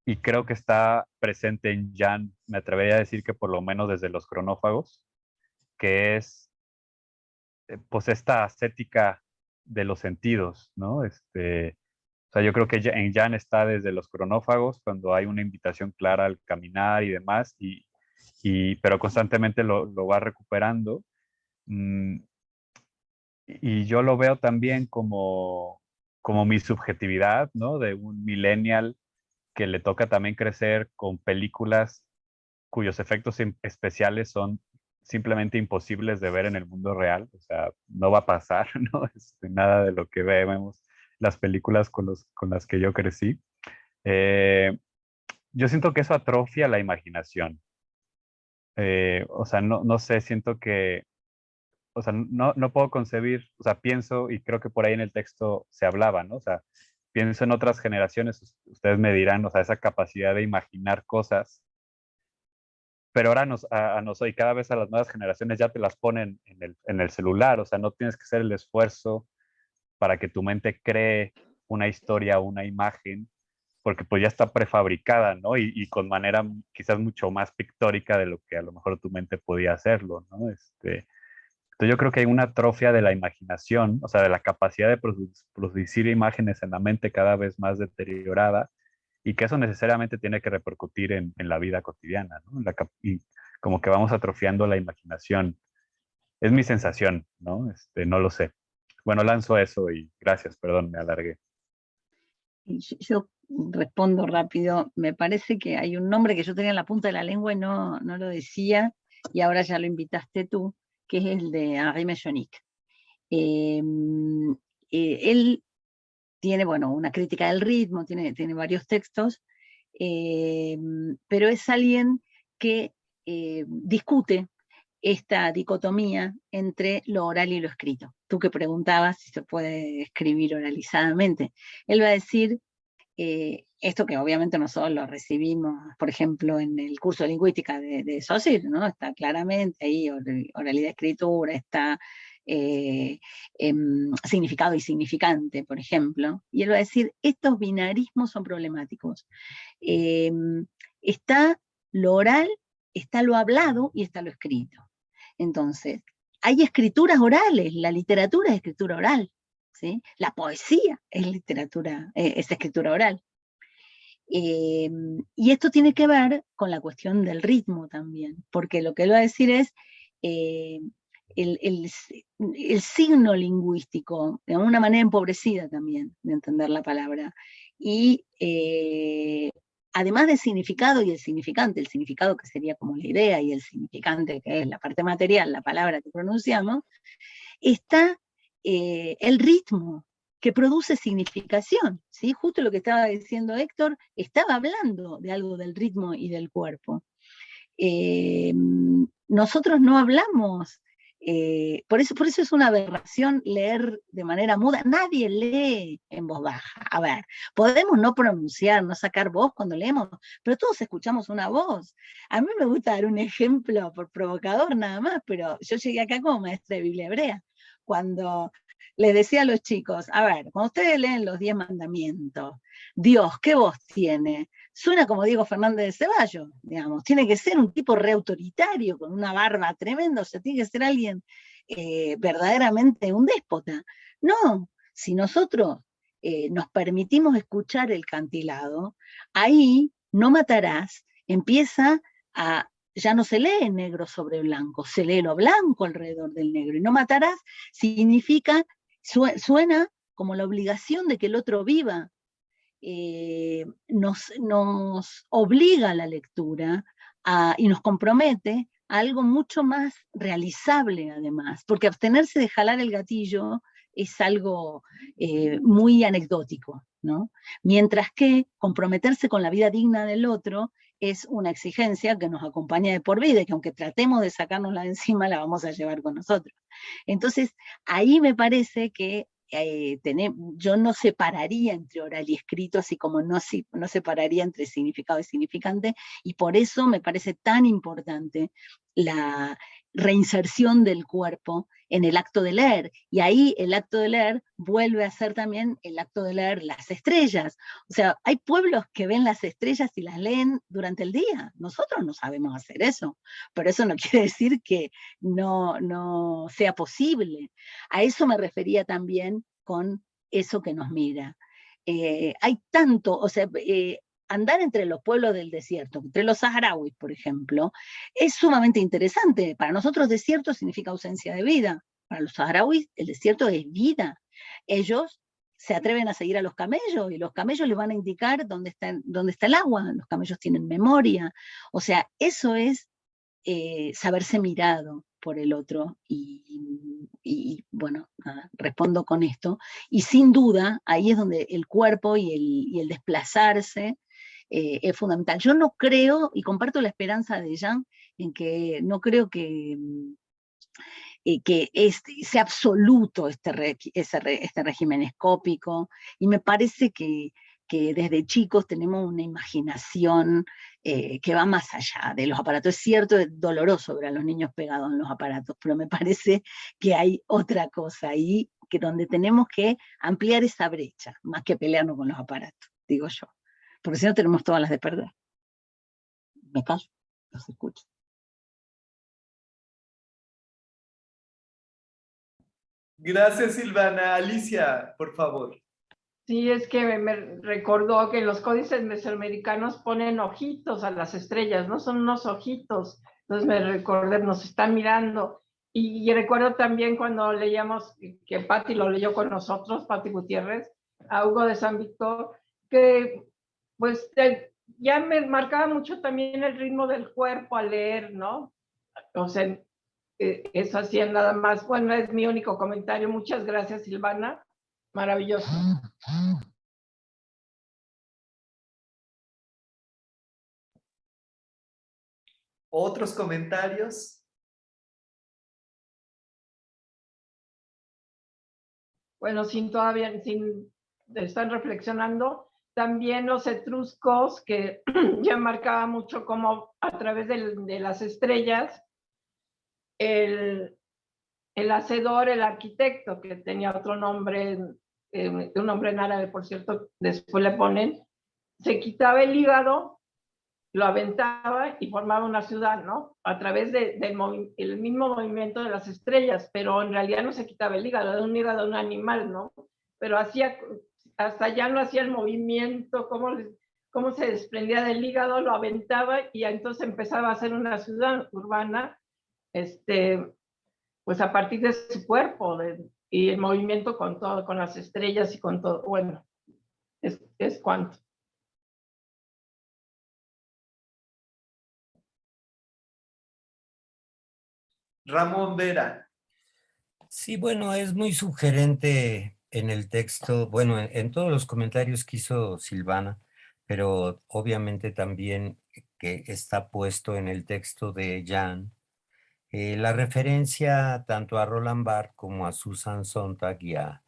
y creo que está presente en Jan, me atrevería a decir que por lo menos desde los cronófagos, que es pues esta ascética de los sentidos, ¿no? O sea, yo creo que en Jan está desde los cronófagos, cuando hay una invitación clara al caminar y demás, pero constantemente lo va recuperando. Y yo lo veo también como mi subjetividad, ¿no? De un millennial que le toca también crecer con películas cuyos efectos especiales son simplemente imposibles de ver en el mundo real. O sea, no va a pasar, ¿no? Nada de lo que vemos las películas con las que yo crecí. Yo siento que eso atrofia la imaginación. O sea, no sé, siento que, o sea, no puedo concebir, o sea, pienso, y creo que por ahí en el texto se hablaba, ¿no? O sea, pienso en otras generaciones, ustedes me dirán, o sea, esa capacidad de imaginar cosas, pero ahora y cada vez a las nuevas generaciones ya te las ponen en el celular, o sea, no tienes que hacer el esfuerzo para que tu mente cree una historia o una imagen, porque pues ya está prefabricada, ¿no? Y con manera quizás mucho más pictórica de lo que a lo mejor tu mente podía hacerlo, ¿no? Entonces yo creo que hay una atrofia de la imaginación, o sea, de la capacidad de producir imágenes en la mente cada vez más deteriorada, y que eso necesariamente tiene que repercutir en la vida cotidiana, ¿no? Y como que vamos atrofiando la imaginación. Es mi sensación, ¿no? No lo sé. Bueno, lanzo eso y gracias, perdón, me alargué. Yo respondo rápido. Me parece que hay un nombre que yo tenía en la punta de la lengua y no lo decía, y ahora ya lo invitaste tú, que es el de Henri Mechonic. Él tiene, bueno, una crítica del ritmo, tiene varios textos, pero es alguien que discute esta dicotomía entre lo oral y lo escrito. Tú que preguntabas si se puede escribir oralizadamente. Él va a decir esto que obviamente nosotros lo recibimos, por ejemplo, en el curso de lingüística de Saussure, ¿no? Está claramente ahí oralidad, escritura, está significado y significante, por ejemplo. Y él va a decir, estos binarismos son problemáticos. Está lo oral, está lo hablado y está lo escrito. Entonces, hay escrituras orales, la literatura es escritura oral, ¿sí? La poesía es escritura oral. Y esto tiene que ver con la cuestión del ritmo también, porque lo que él va a decir es el signo lingüístico, de una manera empobrecida también de entender la palabra, y además del significado y el significante, el significado que sería como la idea y el significante que es la parte material, la palabra que pronunciamos, está el ritmo que produce significación, ¿sí? Justo lo que estaba diciendo Héctor, estaba hablando de algo del ritmo y del cuerpo. Nosotros no hablamos, por eso es una aberración leer de manera muda. Nadie lee en voz baja. A ver, podemos no pronunciar, no sacar voz cuando leemos, pero todos escuchamos una voz. A mí me gusta dar un ejemplo por provocador nada más, pero yo llegué acá como maestra de Biblia hebrea, cuando les decía a los chicos, a ver, cuando ustedes leen los 10 mandamientos, Dios, ¿qué voz tiene? Suena como Diego Fernández de Ceballos, digamos, tiene que ser un tipo reautoritario, con una barba tremenda, o sea, tiene que ser alguien verdaderamente un déspota. No, si nosotros nos permitimos escuchar el cantilado, ahí no matarás, empieza a, ya no se lee negro sobre blanco, se lee lo blanco alrededor del negro, y no matarás significa, suena como la obligación de que el otro viva. Nos obliga a la lectura y nos compromete a algo mucho más realizable además, porque abstenerse de jalar el gatillo es algo muy anecdótico, ¿no? Mientras que comprometerse con la vida digna del otro es una exigencia que nos acompaña de por vida y que aunque tratemos de sacárnosla de encima, la vamos a llevar con nosotros. Entonces, ahí me parece que yo no separaría entre oral y escrito, así como no separaría entre significado y significante, y por eso me parece tan importante la reinserción del cuerpo en el acto de leer, y ahí el acto de leer vuelve a ser también el acto de leer las estrellas. O sea, hay pueblos que ven las estrellas y las leen durante el día. Nosotros no sabemos hacer eso, pero eso no quiere decir que no sea posible. A eso me refería también con eso que nos mira. Hay tanto, o sea, andar entre los pueblos del desierto, entre los saharauis, por ejemplo, es sumamente interesante. Para nosotros desierto significa ausencia de vida. Para los saharauis el desierto es vida. Ellos se atreven a seguir a los camellos y los camellos les van a indicar dónde está el agua. Los camellos tienen memoria. O sea, eso es saberse mirado por el otro y bueno, nada, respondo con esto. Y sin duda, ahí es donde el cuerpo y el desplazarse es fundamental. Yo no creo, y comparto la esperanza de Jean, en que no creo que sea absoluto este régimen escópico, y me parece que desde chicos tenemos una imaginación que va más allá de los aparatos. Es cierto, es doloroso ver a los niños pegados en los aparatos, pero me parece que hay otra cosa ahí, que donde tenemos que ampliar esa brecha, más que pelearnos con los aparatos, digo yo. Porque si no tenemos todas las de perder. Me callo, los escucho. Gracias, Silvana. Alicia, por favor. Sí, es que me recordó que los códices mesoamericanos ponen ojitos a las estrellas, ¿no? Son unos ojitos. Entonces me recordé, nos están mirando. Y recuerdo también cuando leíamos, que Patti lo leyó con nosotros, Patti Gutiérrez, a Hugo de San Víctor, que pues ya me marcaba mucho también el ritmo del cuerpo al leer, ¿no? O sea, eso hacía nada más. Bueno, es mi único comentario. Muchas gracias, Silvana. Maravilloso. ¿Otros comentarios? Bueno, sin están reflexionando, también los etruscos, que ya marcaba mucho como a través de las estrellas, el hacedor, el arquitecto, que tenía otro nombre, un nombre en árabe, por cierto, después le ponen, se quitaba el hígado, lo aventaba y formaba una ciudad, ¿no? A través del mismo movimiento de las estrellas, pero en realidad no se quitaba el hígado, era un hígado de un animal, ¿no? Pero hasta ya no hacía el movimiento, cómo se desprendía del hígado, lo aventaba y entonces empezaba a hacer una ciudad urbana, pues a partir de su cuerpo y el movimiento con todo, con las estrellas y con todo. Bueno, es cuanto. Ramón Vera. Sí, bueno, es muy sugerente en el texto, bueno, en todos los comentarios que hizo Silvana, pero obviamente también que está puesto en el texto de Jan, la referencia tanto a Roland Barthes como a Susan Sontag y a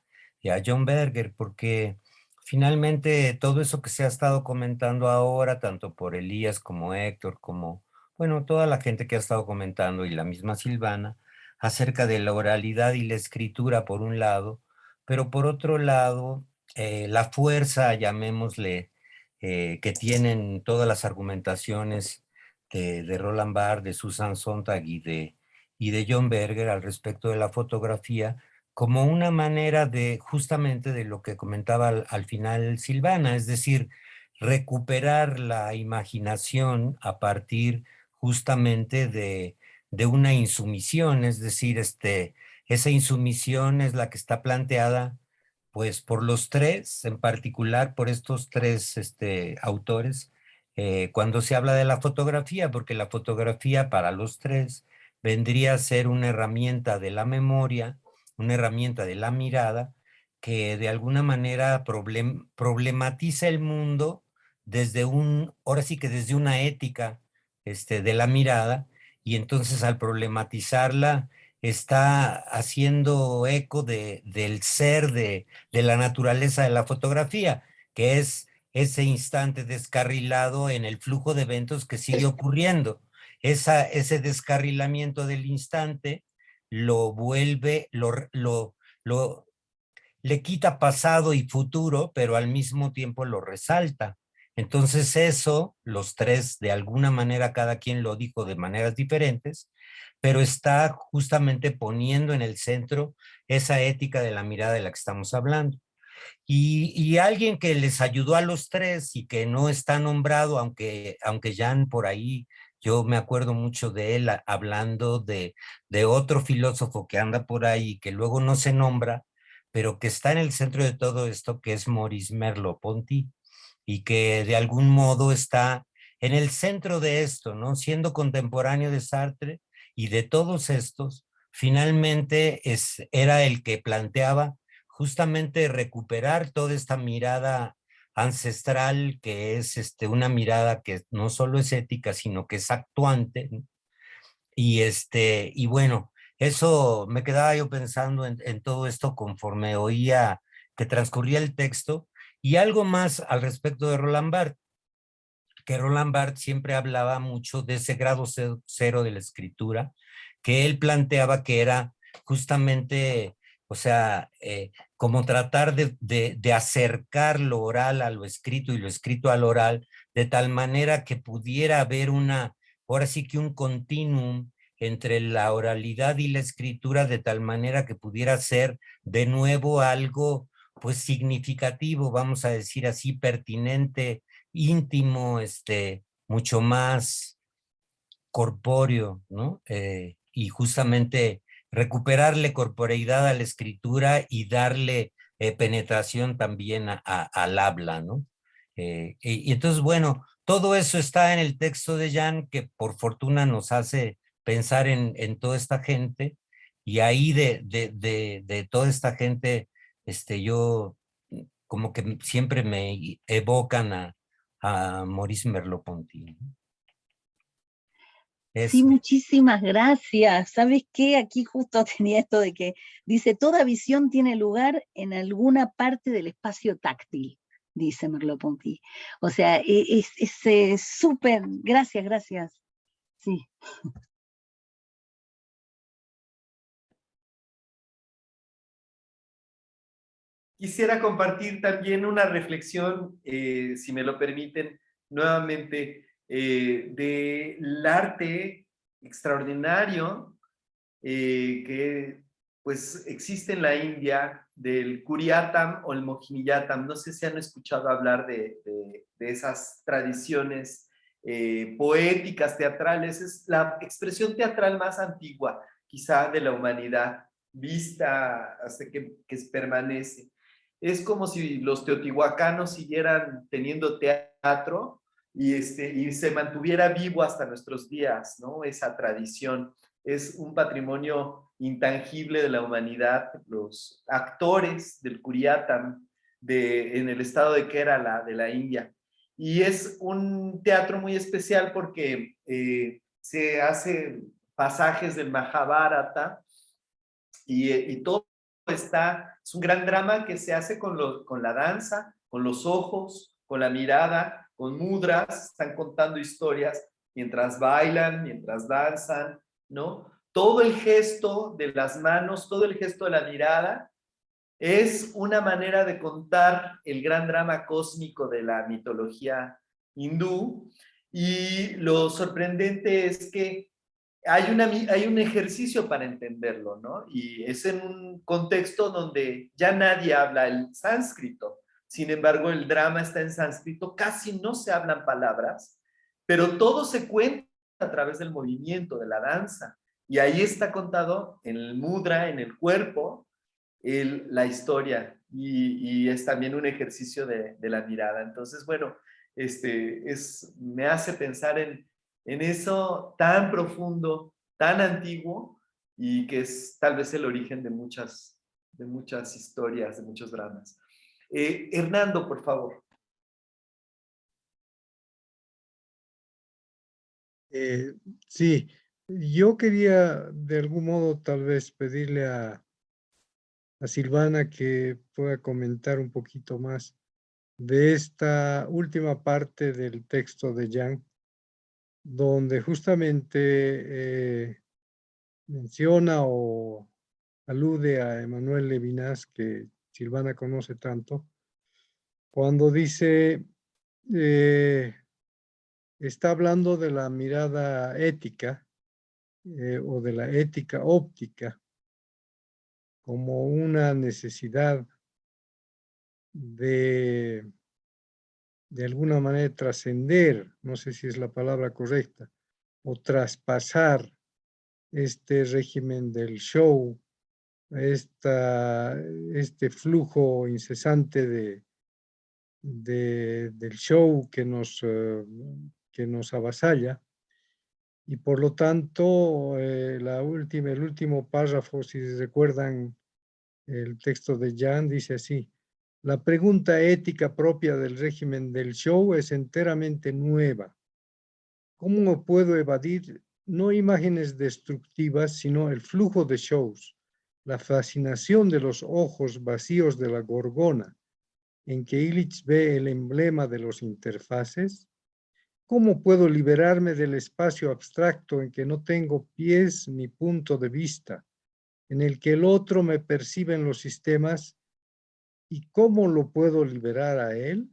John Berger, porque finalmente todo eso que se ha estado comentando ahora, tanto por Elías como Héctor, como, bueno, toda la gente que ha estado comentando y la misma Silvana, acerca de la oralidad y la escritura por un lado, pero por otro lado, la fuerza, llamémosle, que tienen todas las argumentaciones de Roland Barthes, de Susan Sontag y de John Berger al respecto de la fotografía, como una manera de justamente de lo que comentaba al final Silvana, es decir, recuperar la imaginación a partir justamente de una insumisión, es decir, esa insumisión es la que está planteada pues por los tres, en particular por estos tres autores, cuando se habla de la fotografía, porque la fotografía para los tres vendría a ser una herramienta de la memoria, una herramienta de la mirada, que de alguna manera problematiza el mundo desde ahora sí que desde una ética de la mirada, y entonces al problematizarla está haciendo eco del ser, de la naturaleza de la fotografía, que es ese instante descarrilado en el flujo de eventos que sigue ocurriendo. Ese descarrilamiento del instante lo vuelve, le quita pasado y futuro, pero al mismo tiempo lo resalta. Entonces eso, los tres, de alguna manera, cada quien lo dijo de maneras diferentes, pero está justamente poniendo en el centro esa ética de la mirada de la que estamos hablando. Y alguien que les ayudó a los tres y que no está nombrado, aunque Jan por ahí, yo me acuerdo mucho de él hablando de otro filósofo que anda por ahí, que luego no se nombra, pero que está en el centro de todo esto, que es Maurice Merleau-Ponty, y que de algún modo está en el centro de esto, ¿no? Siendo contemporáneo de Sartre y de todos estos, finalmente era el que planteaba justamente recuperar toda esta mirada ancestral, que es una mirada que no solo es ética, sino que es actuante, ¿no? Y bueno, eso me quedaba yo pensando en todo esto conforme oía que transcurría el texto. Y algo más al respecto de Roland Barthes, que Roland Barthes siempre hablaba mucho de ese grado cero de la escritura, que él planteaba que era justamente, o sea, como tratar de acercar lo oral a lo escrito y lo escrito al oral, de tal manera que pudiera haber ahora sí que un continuum entre la oralidad y la escritura, de tal manera que pudiera ser de nuevo algo pues significativo, vamos a decir así, pertinente, íntimo, mucho más corpóreo, ¿no? Y justamente recuperarle corporeidad a la escritura y darle penetración también al habla, ¿no? Y entonces, bueno, todo eso está en el texto de Jan, que por fortuna nos hace pensar en toda esta gente, y ahí de toda esta gente, yo como que siempre me evocan a Maurice Merleau-Ponty, ¿no? Sí, Eso. muchísimas gracias. ¿Sabes qué? Aquí justo tenía esto de que dice, toda visión tiene lugar en alguna parte del espacio táctil, dice Merleau-Ponty. O sea, es súper, gracias, gracias. Sí. Quisiera compartir también una reflexión, si me lo permiten, nuevamente, del arte extraordinario que pues existe en la India, del Curiatam o el Mohiniyattam. No sé si han escuchado hablar de esas tradiciones poéticas, teatrales. Es la expresión teatral más antigua, quizá, de la humanidad, vista hasta que permanece. Es como si los teotihuacanos siguieran teniendo teatro y se mantuviera vivo hasta nuestros días, ¿no? Esa tradición es un patrimonio intangible de la humanidad. Los actores del Curiatam en el estado de Kerala, de la India. Y es un teatro muy especial porque se hacen pasajes del Mahabharata y todo es un gran drama que se hace con la danza, con los ojos, con la mirada, con mudras. Están contando historias mientras bailan, mientras danzan, ¿no? Todo el gesto de las manos, todo el gesto de la mirada es una manera de contar el gran drama cósmico de la mitología hindú. Y lo sorprendente es que hay un ejercicio para entenderlo, ¿no? Y es en un contexto donde ya nadie habla el sánscrito. Sin embargo, el drama está en sánscrito, casi no se hablan palabras, pero todo se cuenta a través del movimiento, de la danza. Y ahí está contado en el mudra, en el cuerpo, la historia. Y es también un ejercicio de la mirada. Entonces, bueno, me hace pensar en eso tan profundo, tan antiguo, y que es tal vez el origen de muchas de muchas historias, de muchos dramas. Hernando, por favor. Sí, yo quería de algún modo tal vez pedirle a Silvana que pueda comentar un poquito más de esta última parte del texto de Jan, donde justamente menciona o alude a Emmanuel Levinas, que Silvana conoce tanto, cuando dice, está hablando de la mirada ética o de la ética óptica como una necesidad de alguna manera trascender, no sé si es la palabra correcta, o traspasar este régimen del show, este flujo incesante del show que nos avasalla. Y por lo tanto, el último párrafo, si recuerdan el texto de Jan, dice así: la pregunta ética propia del régimen del show es enteramente nueva. ¿Cómo puedo evadir no imágenes destructivas, sino el flujo de shows, la fascinación de los ojos vacíos de la gorgona, en que Illich ve el emblema de los interfaces? ¿Cómo puedo liberarme del espacio abstracto en que no tengo pies ni punto de vista, en el que el otro me percibe en los sistemas? ¿Y cómo lo puedo liberar a él?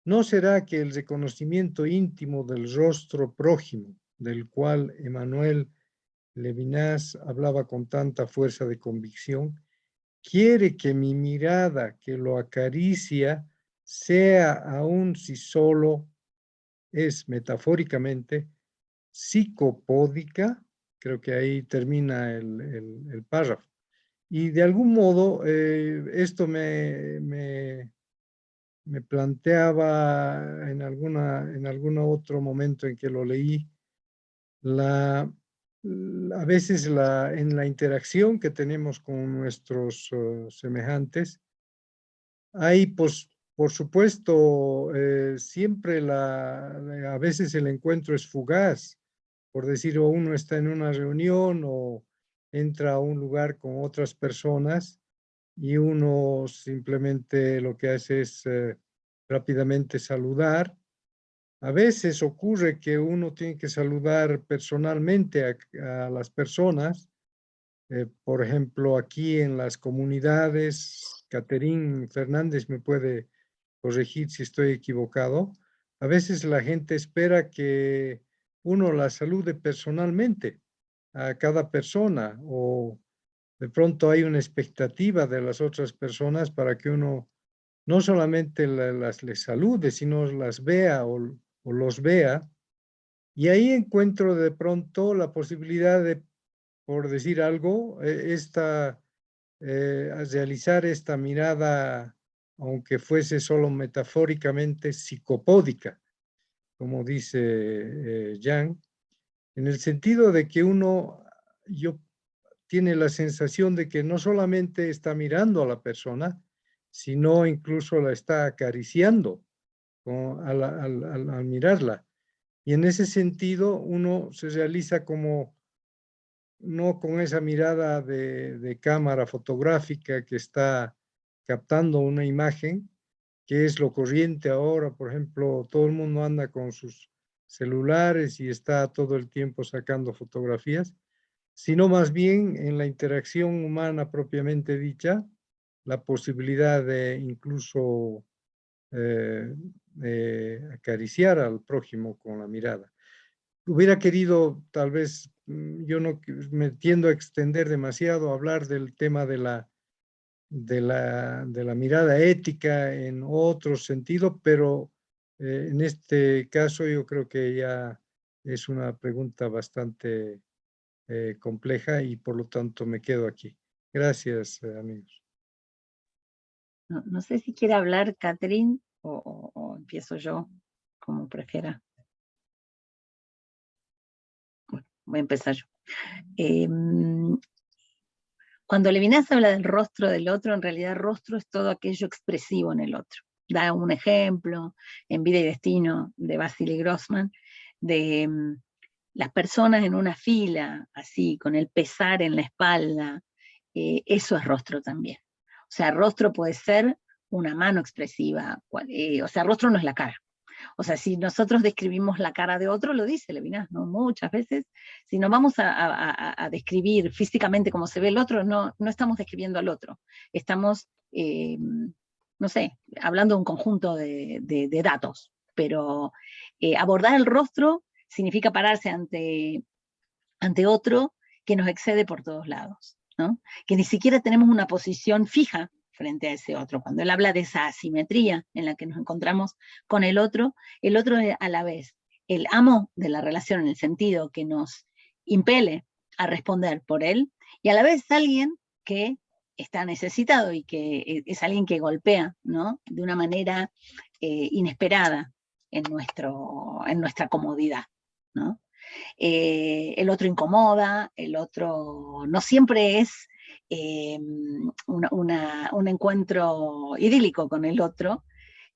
¿No será que el reconocimiento íntimo del rostro prójimo, del cual Emmanuel Levinas hablaba con tanta fuerza de convicción, quiere que mi mirada que lo acaricia sea, aun si solo es metafóricamente, psicopódica? Creo que ahí termina el párrafo. Y de algún modo esto me planteaba en algún otro momento en que lo leí, a veces en la interacción que tenemos con nuestros semejantes, hay, pues, por supuesto, siempre a veces el encuentro es fugaz, por decir, o uno está en una reunión o entra a un lugar con otras personas y uno simplemente lo que hace es rápidamente saludar. A veces ocurre que uno tiene que saludar personalmente a las personas. Por ejemplo, aquí en las comunidades, Caterín Fernández me puede corregir si estoy equivocado. A veces la gente espera que uno la salude personalmente a cada persona, o de pronto hay una expectativa de las otras personas para que uno no solamente les salude, sino las vea o los vea. Y ahí encuentro de pronto la posibilidad de, por decir algo, realizar esta mirada, aunque fuese solo metafóricamente, psicopódica, como dice Jan, en el sentido de que yo tiene la sensación de que no solamente está mirando a la persona, sino incluso la está acariciando al mirarla. Y en ese sentido uno se realiza como, no con esa mirada de cámara fotográfica que está captando una imagen, que es lo corriente ahora. Por ejemplo, todo el mundo anda con sus celulares y está todo el tiempo sacando fotografías, sino más bien en la interacción humana propiamente dicha, la posibilidad de incluso acariciar al prójimo con la mirada. Hubiera querido, tal vez, yo no me tiendo a extender demasiado, hablar del tema de la mirada ética en otro sentido, pero en este caso yo creo que ya es una pregunta bastante compleja y por lo tanto me quedo aquí. Gracias, amigos. No sé si quiere hablar Catherine o empiezo yo, como prefiera. Bueno, voy a empezar yo. Cuando Levinas habla del rostro del otro, en realidad rostro es todo aquello expresivo en el otro. Da un ejemplo en Vida y Destino de Vasily Grossman, de las personas en una fila, así, con el pesar en la espalda, eso es rostro también. O sea, rostro puede ser una mano expresiva, o sea, rostro no es la cara. O sea, si nosotros describimos la cara de otro, lo dice Levinas, ¿no? Muchas veces, si nos vamos a describir físicamente cómo se ve el otro, no estamos describiendo al otro. Estamos, no sé, hablando de un conjunto de datos, pero abordar el rostro significa pararse ante otro que nos excede por todos lados, ¿no? Que ni siquiera tenemos una posición fija frente a ese otro. Cuando él habla de esa asimetría en la que nos encontramos con el otro es a la vez el amo de la relación en el sentido que nos impele a responder por él, y a la vez alguien que está necesitado y que es alguien que golpea, ¿no? De una manera inesperada en nuestra comodidad, ¿no? El otro incomoda, el otro no siempre es un encuentro idílico con el otro,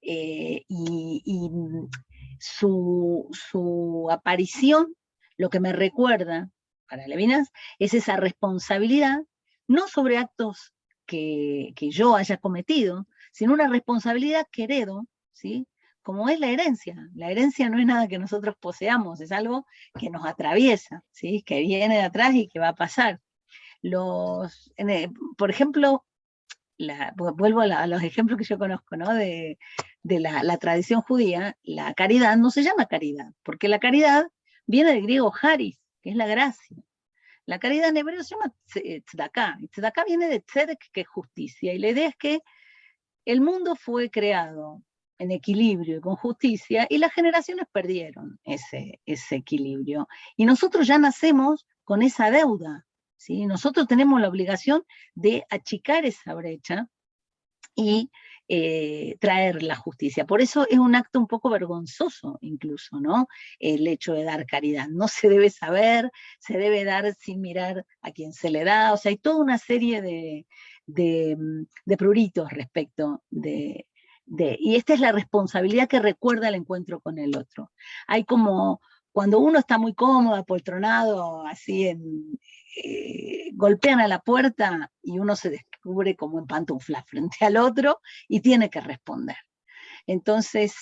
y su aparición, lo que me recuerda para Levinas, es esa responsabilidad, no sobre actos que yo haya cometido, sino una responsabilidad que heredo, ¿sí? Como es la herencia. La herencia no es nada que nosotros poseamos, es algo que nos atraviesa, ¿sí? Que viene de atrás y que va a pasar. Por ejemplo, vuelvo a los ejemplos que yo conozco, ¿no? de la tradición judía, la caridad no se llama caridad, porque la caridad viene del griego charis, que es la gracia. La caridad en hebreo se llama tzedakah, y tzedakah viene de tzedek, que es justicia, y la idea es que el mundo fue creado en equilibrio y con justicia, y las generaciones perdieron ese equilibrio. Y nosotros ya nacemos con esa deuda, ¿sí? Nosotros tenemos la obligación de achicar esa brecha y traer la justicia. Por eso es un acto un poco vergonzoso incluso, ¿no? El hecho de dar caridad. No se debe saber, se debe dar sin mirar a quién se le da, o sea, hay toda una serie de pruritos respecto y esta es la responsabilidad que recuerda el encuentro con el otro. Hay como, cuando uno está muy cómodo, apoltronado, así golpean a la puerta y uno se descubre como en pantufla frente al otro y tiene que responder. Entonces,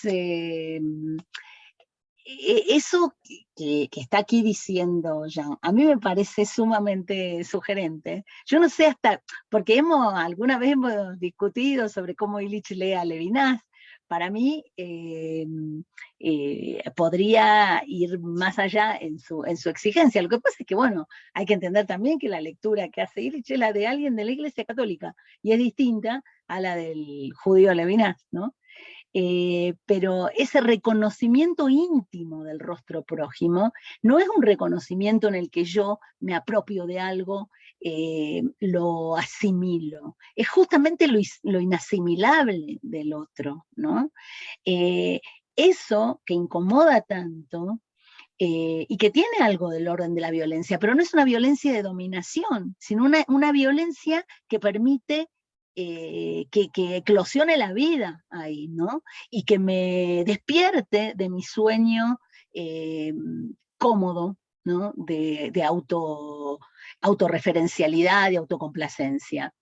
eso que está aquí diciendo Jean, a mí me parece sumamente sugerente. Yo no sé hasta, porque alguna vez hemos discutido sobre cómo Illich lee a Levinas. Para mí podría ir más allá en su exigencia. Lo que pasa es que, bueno, hay que entender también que la lectura que hace Illich es la de alguien de la Iglesia Católica, y es distinta a la del judío Levinas, ¿no? Pero ese reconocimiento íntimo del rostro prójimo no es un reconocimiento en el que yo me apropio de algo, lo asimilo, es justamente lo inasimilable del otro, ¿no? Eso que incomoda tanto, y que tiene algo del orden de la violencia, pero no es una violencia de dominación, sino una violencia que permite que eclosione la vida ahí, ¿no? Y que me despierte de mi sueño cómodo, ¿no? De autorreferencialidad y autocomplacencia.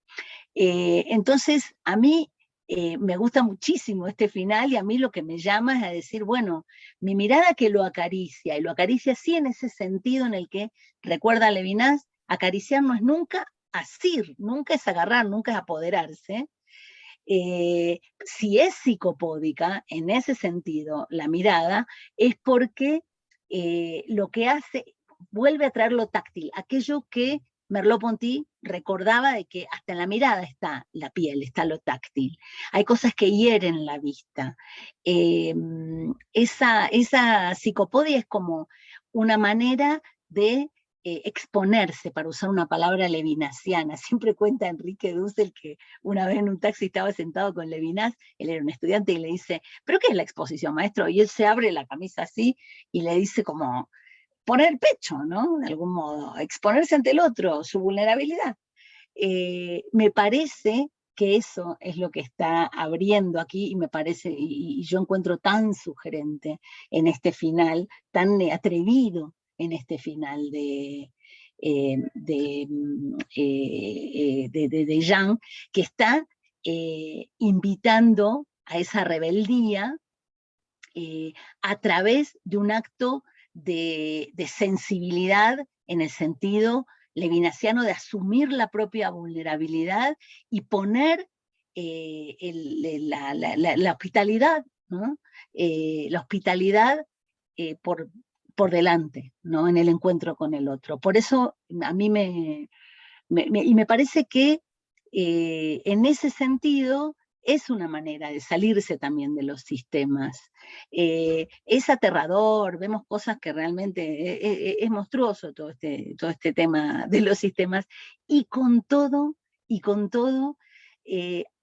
Entonces, a mí me gusta muchísimo este final, y a mí lo que me llama es a decir, bueno, mi mirada que lo acaricia, y lo acaricia sí en ese sentido en el que, recuerda a Levinas, acariciar no es nunca asir, nunca es agarrar, nunca es apoderarse. Si es psicopódica, en ese sentido, la mirada, es porque lo que hace, vuelve a traer lo táctil, aquello que Merleau-Ponty recordaba, de que hasta en la mirada está la piel, está lo táctil. Hay cosas que hieren la vista. Esa psicopodia es como una manera de exponerse, para usar una palabra levinasiana. Siempre cuenta Enrique Dussel que una vez en un taxi estaba sentado con Levinas, él era un estudiante, y le dice, ¿pero qué es la exposición, maestro? Y él se abre la camisa así y le dice como, poner pecho, ¿no? De algún modo, exponerse ante el otro, su vulnerabilidad. me parece que eso es lo que está abriendo aquí, y me parece, y yo encuentro tan sugerente en este final, tan atrevido en este final de Jean, que está invitando a esa rebeldía a través de un acto de sensibilidad en el sentido levinasiano de asumir la propia vulnerabilidad y poner la hospitalidad, ¿no? La hospitalidad por delante, ¿no? En el encuentro con el otro. Por eso a mí me parece que en ese sentido es una manera de salirse también de los sistemas. Es aterrador, vemos cosas que realmente es monstruoso todo este tema de los sistemas, y con todo,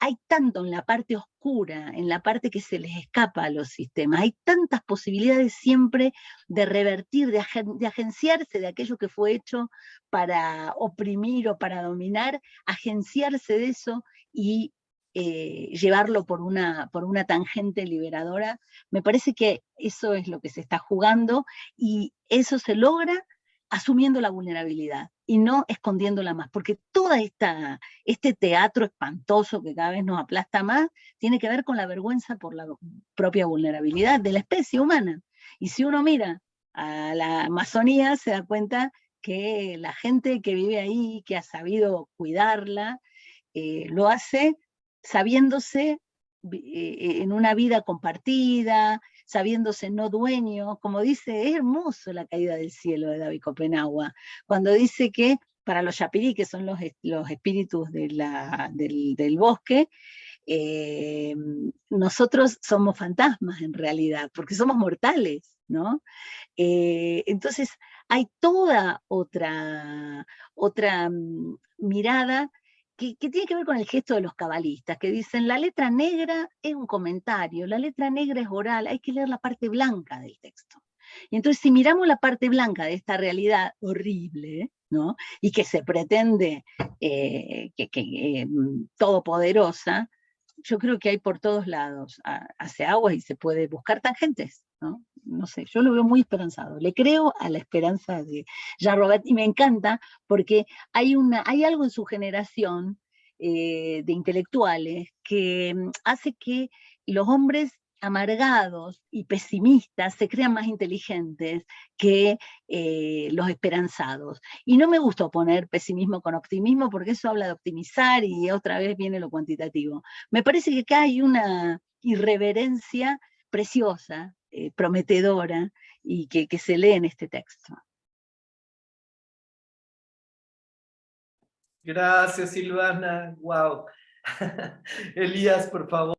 hay tanto en la parte oscura, en la parte que se les escapa a los sistemas, hay tantas posibilidades siempre de revertir, de agenciarse de aquello que fue hecho para oprimir o para dominar, agenciarse de eso y llevarlo por una tangente liberadora. Me parece que eso es lo que se está jugando, y eso se logra asumiendo la vulnerabilidad y no escondiéndola más, porque todo este teatro espantoso que cada vez nos aplasta más tiene que ver con la vergüenza por la propia vulnerabilidad de la especie humana. Y si uno mira a la Amazonía, se da cuenta que la gente que vive ahí, que ha sabido cuidarla, lo hace sabiéndose en una vida compartida, sabiéndose no dueño, como dice, es hermoso La caída del cielo de David Copenhague, cuando dice que para los yapirí, que son los espíritus del bosque, nosotros somos fantasmas en realidad, porque somos mortales, ¿no? Entonces hay toda otra mirada que tiene que ver con el gesto de los cabalistas, que dicen, la letra negra es un comentario, la letra negra es oral, hay que leer la parte blanca del texto. Y entonces, si miramos la parte blanca de esta realidad horrible, ¿no? Y que se pretende todopoderosa, yo creo que hay por todos lados, hace aguas y se puede buscar tangentes, ¿no? No sé, yo lo veo muy esperanzado. Le creo a la esperanza de Jean Robert, y me encanta porque hay algo en su generación de intelectuales que hace que los hombres amargados y pesimistas se crean más inteligentes que los esperanzados. Y no me gusta poner pesimismo con optimismo, porque eso habla de optimizar y otra vez viene lo cuantitativo. Me parece que acá hay una irreverencia preciosa, prometedora, y que se lee en este texto. Gracias, Silvana. Wow. Elías, por favor.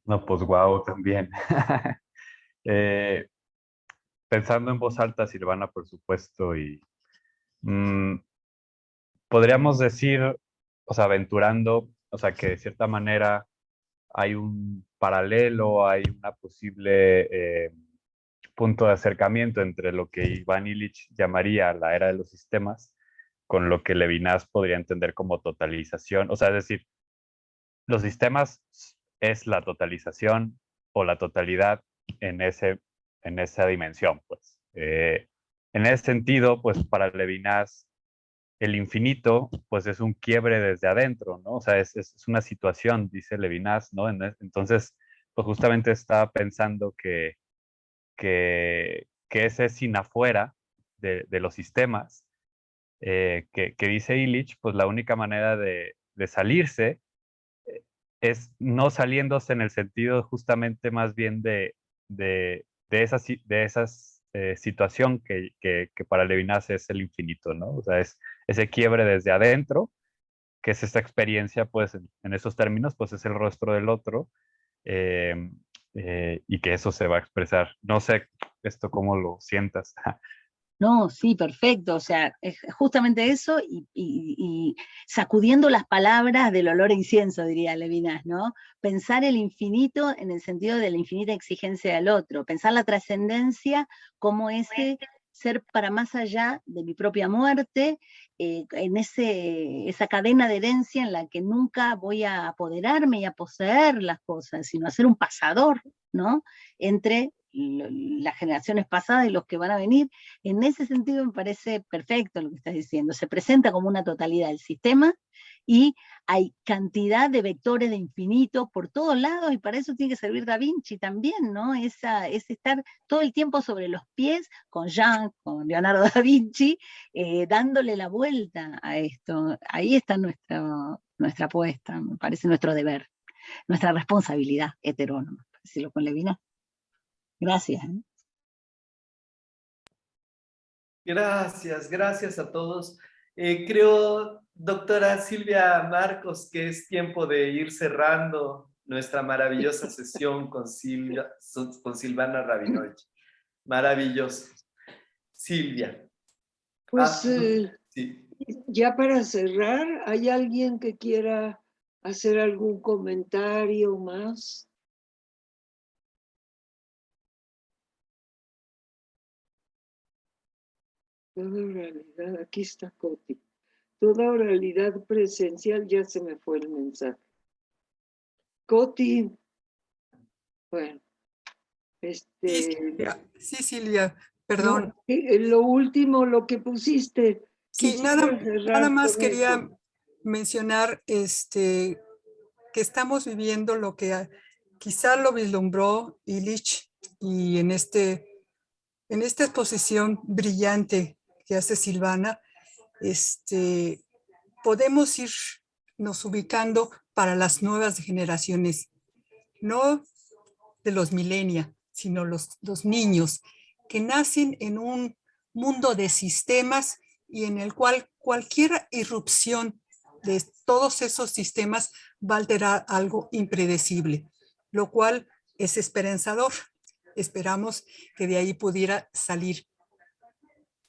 No, pues guau, también. Pensando en voz alta, Silvana, por supuesto, y podríamos decir, o sea, aventurando, o sea, que de cierta manera hay un paralelo, hay una posible punto de acercamiento entre lo que Ivan Illich llamaría la era de los sistemas con lo que Levinas podría entender como totalización. O sea, es decir, los sistemas es la totalización o la totalidad en esa dimensión, pues. En ese sentido, pues para Levinas, el infinito, pues es un quiebre desde adentro, ¿no? O sea, es una situación, dice Levinas, ¿no? Entonces, pues justamente estaba pensando que ese sin afuera de los sistemas, que dice Illich, pues la única manera de salirse es no saliéndose en el sentido justamente más bien de esa situación que para Levinas es el infinito, ¿no? O sea, es ese quiebre desde adentro, que es esta experiencia, pues en esos términos, pues es el rostro del otro, y que eso se va a expresar. No sé esto cómo lo sientas. No, sí, perfecto, o sea, es justamente eso, y sacudiendo las palabras del olor a incienso, diría Levinas, ¿no? Pensar el infinito en el sentido de la infinita exigencia del otro, pensar la trascendencia como ese ser para más allá de mi propia muerte, en esa cadena de herencia en la que nunca voy a apoderarme y a poseer las cosas, sino a ser un pasador, ¿no? Entre las generaciones pasadas y los que van a venir. En ese sentido me parece perfecto lo que estás diciendo. Se presenta como una totalidad del sistema y hay cantidad de vectores de infinito por todos lados, y para eso tiene que servir Da Vinci también, ¿no? Es estar todo el tiempo sobre los pies con Jean, con Leonardo da Vinci, dándole la vuelta a esto. Ahí está nuestra apuesta, me parece nuestro deber, nuestra responsabilidad heterónoma, para decirlo con Levinas. Gracias. Gracias a todos. Creo, doctora Silvia Marcos, que es tiempo de ir cerrando nuestra maravillosa sesión con Silvana Rabinovich. Maravilloso. Silvia. Pues Sí. ya para cerrar, ¿hay alguien que quiera hacer algún comentario más? Toda oralidad, aquí está Coti. Toda oralidad presencial, ya se me fue el mensaje. Coti, bueno, Sí, Silvia, perdón. No, lo último, lo que pusiste. Sí, nada más quería mencionar que estamos viviendo lo que quizá lo vislumbró Illich, y en esta exposición brillante que hace Silvana, podemos irnos ubicando para las nuevas generaciones, no de los millennials, sino los niños que nacen en un mundo de sistemas y en el cual cualquier irrupción de todos esos sistemas va a alterar algo impredecible, lo cual es esperanzador. Esperamos que de ahí pudiera salir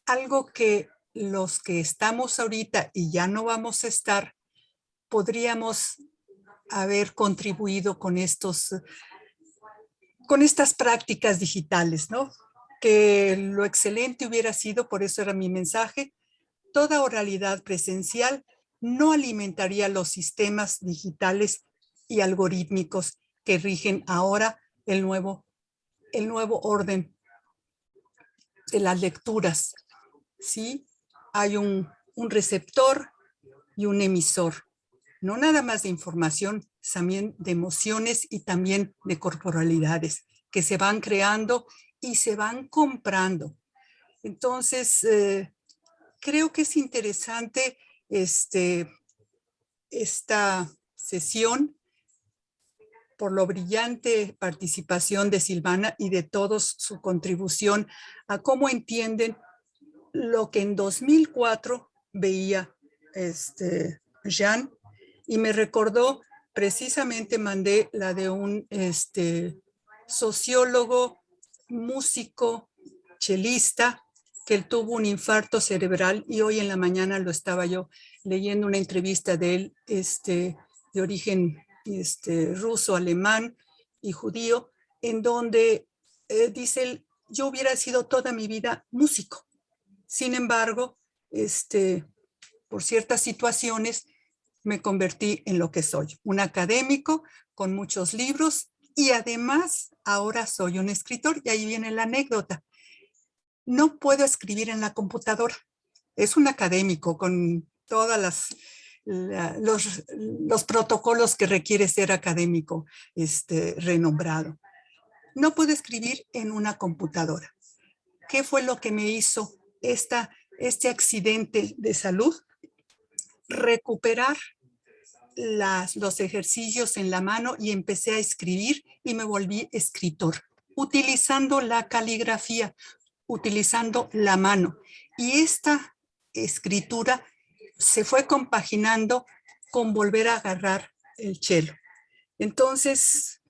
algo que los que estamos ahorita y ya no vamos a estar, podríamos haber contribuido con estas prácticas digitales, ¿no? Que lo excelente hubiera sido, por eso era mi mensaje, toda oralidad presencial no alimentaría los sistemas digitales y algorítmicos que rigen ahora el nuevo orden de las lecturas, ¿sí? Hay un receptor y un emisor, no nada más de información, también de emociones y también de corporalidades que se van creando y se van comprando. Entonces, creo que es interesante esta sesión por lo brillante participación de Silvana y de todos su contribución a cómo entienden lo que en 2004 veía Jean, y me recordó, precisamente mandé la de un sociólogo, músico, chelista, que él tuvo un infarto cerebral, y hoy en la mañana lo estaba yo leyendo una entrevista de él, de origen ruso, alemán y judío, en donde dice él: yo hubiera sido toda mi vida músico. Sin embargo, por ciertas situaciones me convertí en lo que soy, un académico con muchos libros, y además ahora soy un escritor. Y ahí viene la anécdota. No puedo escribir en la computadora. Es un académico con todas los protocolos que requiere ser académico renombrado. No puedo escribir en una computadora. ¿Qué fue lo que me hizo este accidente de salud? Recuperar los ejercicios en la mano, y empecé a escribir y me volví escritor, utilizando la caligrafía, utilizando la mano. Y esta escritura se fue compaginando con volver a agarrar el cello. Entonces,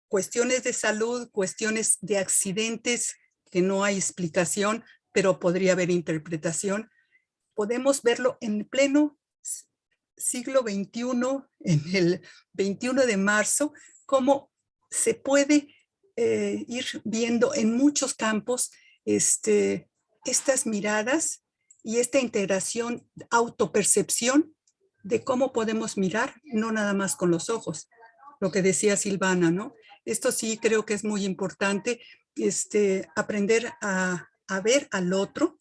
cuestiones de salud, cuestiones de accidentes que no hay explicación, pero podría haber interpretación. Podemos verlo en pleno siglo XXI, en el 21 de marzo, cómo se puede ir viendo en muchos campos estas miradas y esta integración, autopercepción de cómo podemos mirar, no nada más con los ojos, lo que decía Silvana, ¿no? Esto sí creo que es muy importante, aprender a ver al otro,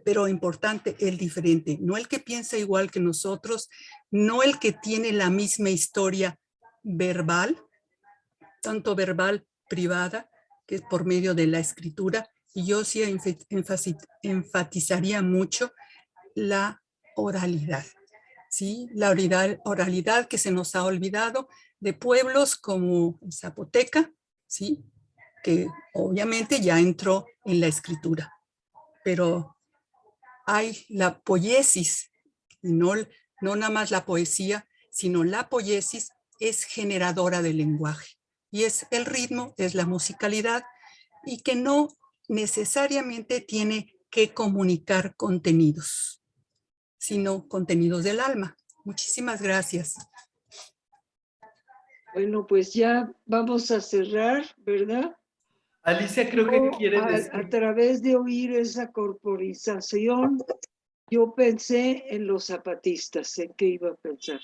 pero importante, el diferente, no el que piensa igual que nosotros, no el que tiene la misma historia verbal, tanto verbal privada, que es por medio de la escritura, y yo sí enfatizaría mucho la oralidad, ¿sí? La oralidad que se nos ha olvidado de pueblos como Zapoteca, ¿sí? Que obviamente ya entró en la escritura, pero hay la poiesis, y no nada más la poesía, sino la poiesis es generadora del lenguaje, y es el ritmo, es la musicalidad, y que no necesariamente tiene que comunicar contenidos, sino contenidos del alma. Muchísimas gracias. Bueno, pues ya vamos a cerrar, ¿verdad? Alicia, creo que quiere decir. A través de oír esa corporización, yo pensé en los zapatistas. ¿En qué iba a pensar?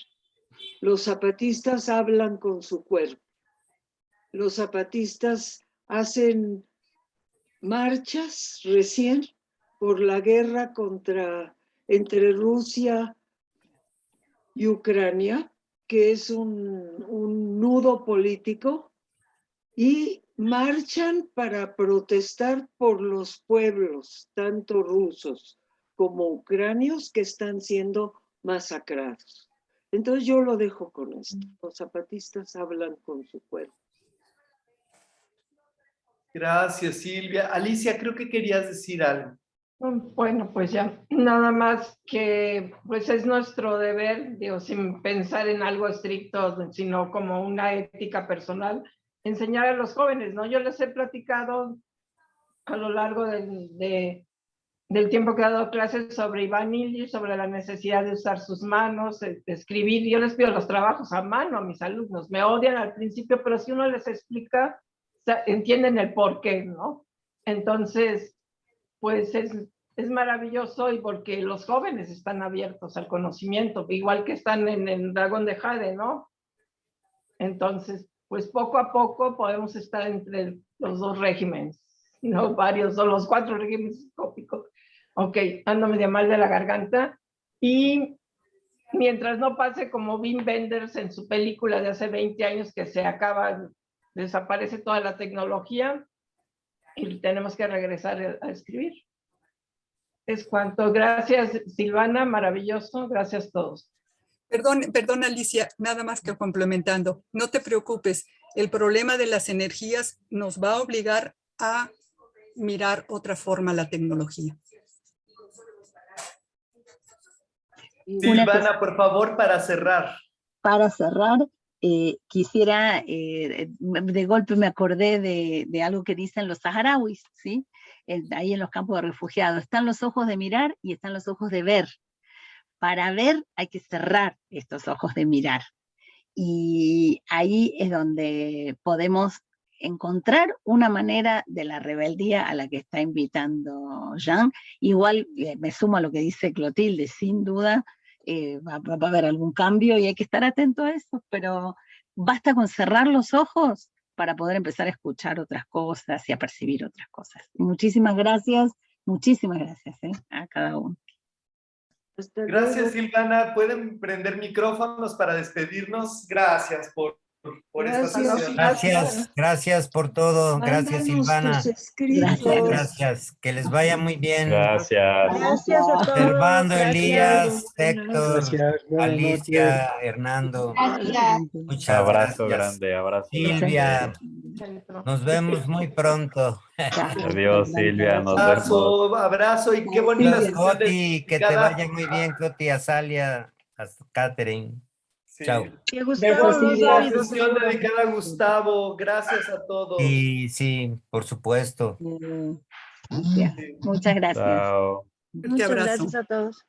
Los zapatistas hablan con su cuerpo. Los zapatistas hacen marchas recién por la guerra entre Rusia y Ucrania, que es un nudo político, y marchan para protestar por los pueblos, tanto rusos como ucranios, que están siendo masacrados. Entonces yo lo dejo con esto. Los zapatistas hablan con su cuerpo. Gracias, Silvia. Alicia, creo que querías decir algo. Bueno, pues ya, nada más que pues es nuestro deber, digo, sin pensar en algo estricto, sino como una ética personal, enseñar a los jóvenes, ¿no? Yo les he platicado a lo largo del tiempo que he dado clases sobre Iván Illich, sobre la necesidad de usar sus manos, de escribir. Yo les pido los trabajos a mano a mis alumnos. Me odian al principio, pero si uno les explica, entienden el porqué, ¿no? Entonces, pues es maravilloso, y porque los jóvenes están abiertos al conocimiento, igual que están en el Dragón de Jade, ¿no? Entonces, pues poco a poco podemos estar entre los dos regímenes, ¿no? Varios, o los 4 regímenes escópicos. Ok, ando medio mal de la garganta, y mientras no pase como Wim Wenders en su película de hace 20 años, que se acaba, desaparece toda la tecnología, y tenemos que regresar a escribir. Es cuanto. Gracias, Silvana, maravilloso. Gracias a todos. Perdón, Alicia, nada más que complementando. No te preocupes, el problema de las energías nos va a obligar a mirar otra forma la tecnología. Silvana, por favor, para cerrar. Para cerrar, quisiera, de golpe me acordé de algo que dicen los saharauis, ¿sí? Ahí en los campos de refugiados. Están los ojos de mirar y están los ojos de ver. Para ver hay que cerrar estos ojos de mirar. Y ahí es donde podemos encontrar una manera de la rebeldía a la que está invitando Jean. Igual me sumo a lo que dice Clotilde, sin duda va a haber algún cambio y hay que estar atento a eso, pero basta con cerrar los ojos para poder empezar a escuchar otras cosas y a percibir otras cosas. Muchísimas gracias a cada uno. Gracias, Silvana. ¿Pueden prender micrófonos para despedirnos? Gracias por esta sesión. Gracias por todo. Gracias, Silvana. Gracias. Que les vaya muy bien. Gracias a todos. Servando, Gracias. Elías, Héctor, Alicia, Hernando. Un abrazo grande, abrazo. Silvia, nos vemos muy pronto. Adiós, Silvia, nos vemos. Abrazo y qué bonita sesión. Coti, que te vaya muy bien, Coti, a Salia, a Catherine. Sí. Chao. La sesión dedicada a Gustavo. Gracias a todos. Sí, por supuesto. Muchas gracias. Chao. Muchas gracias a todos.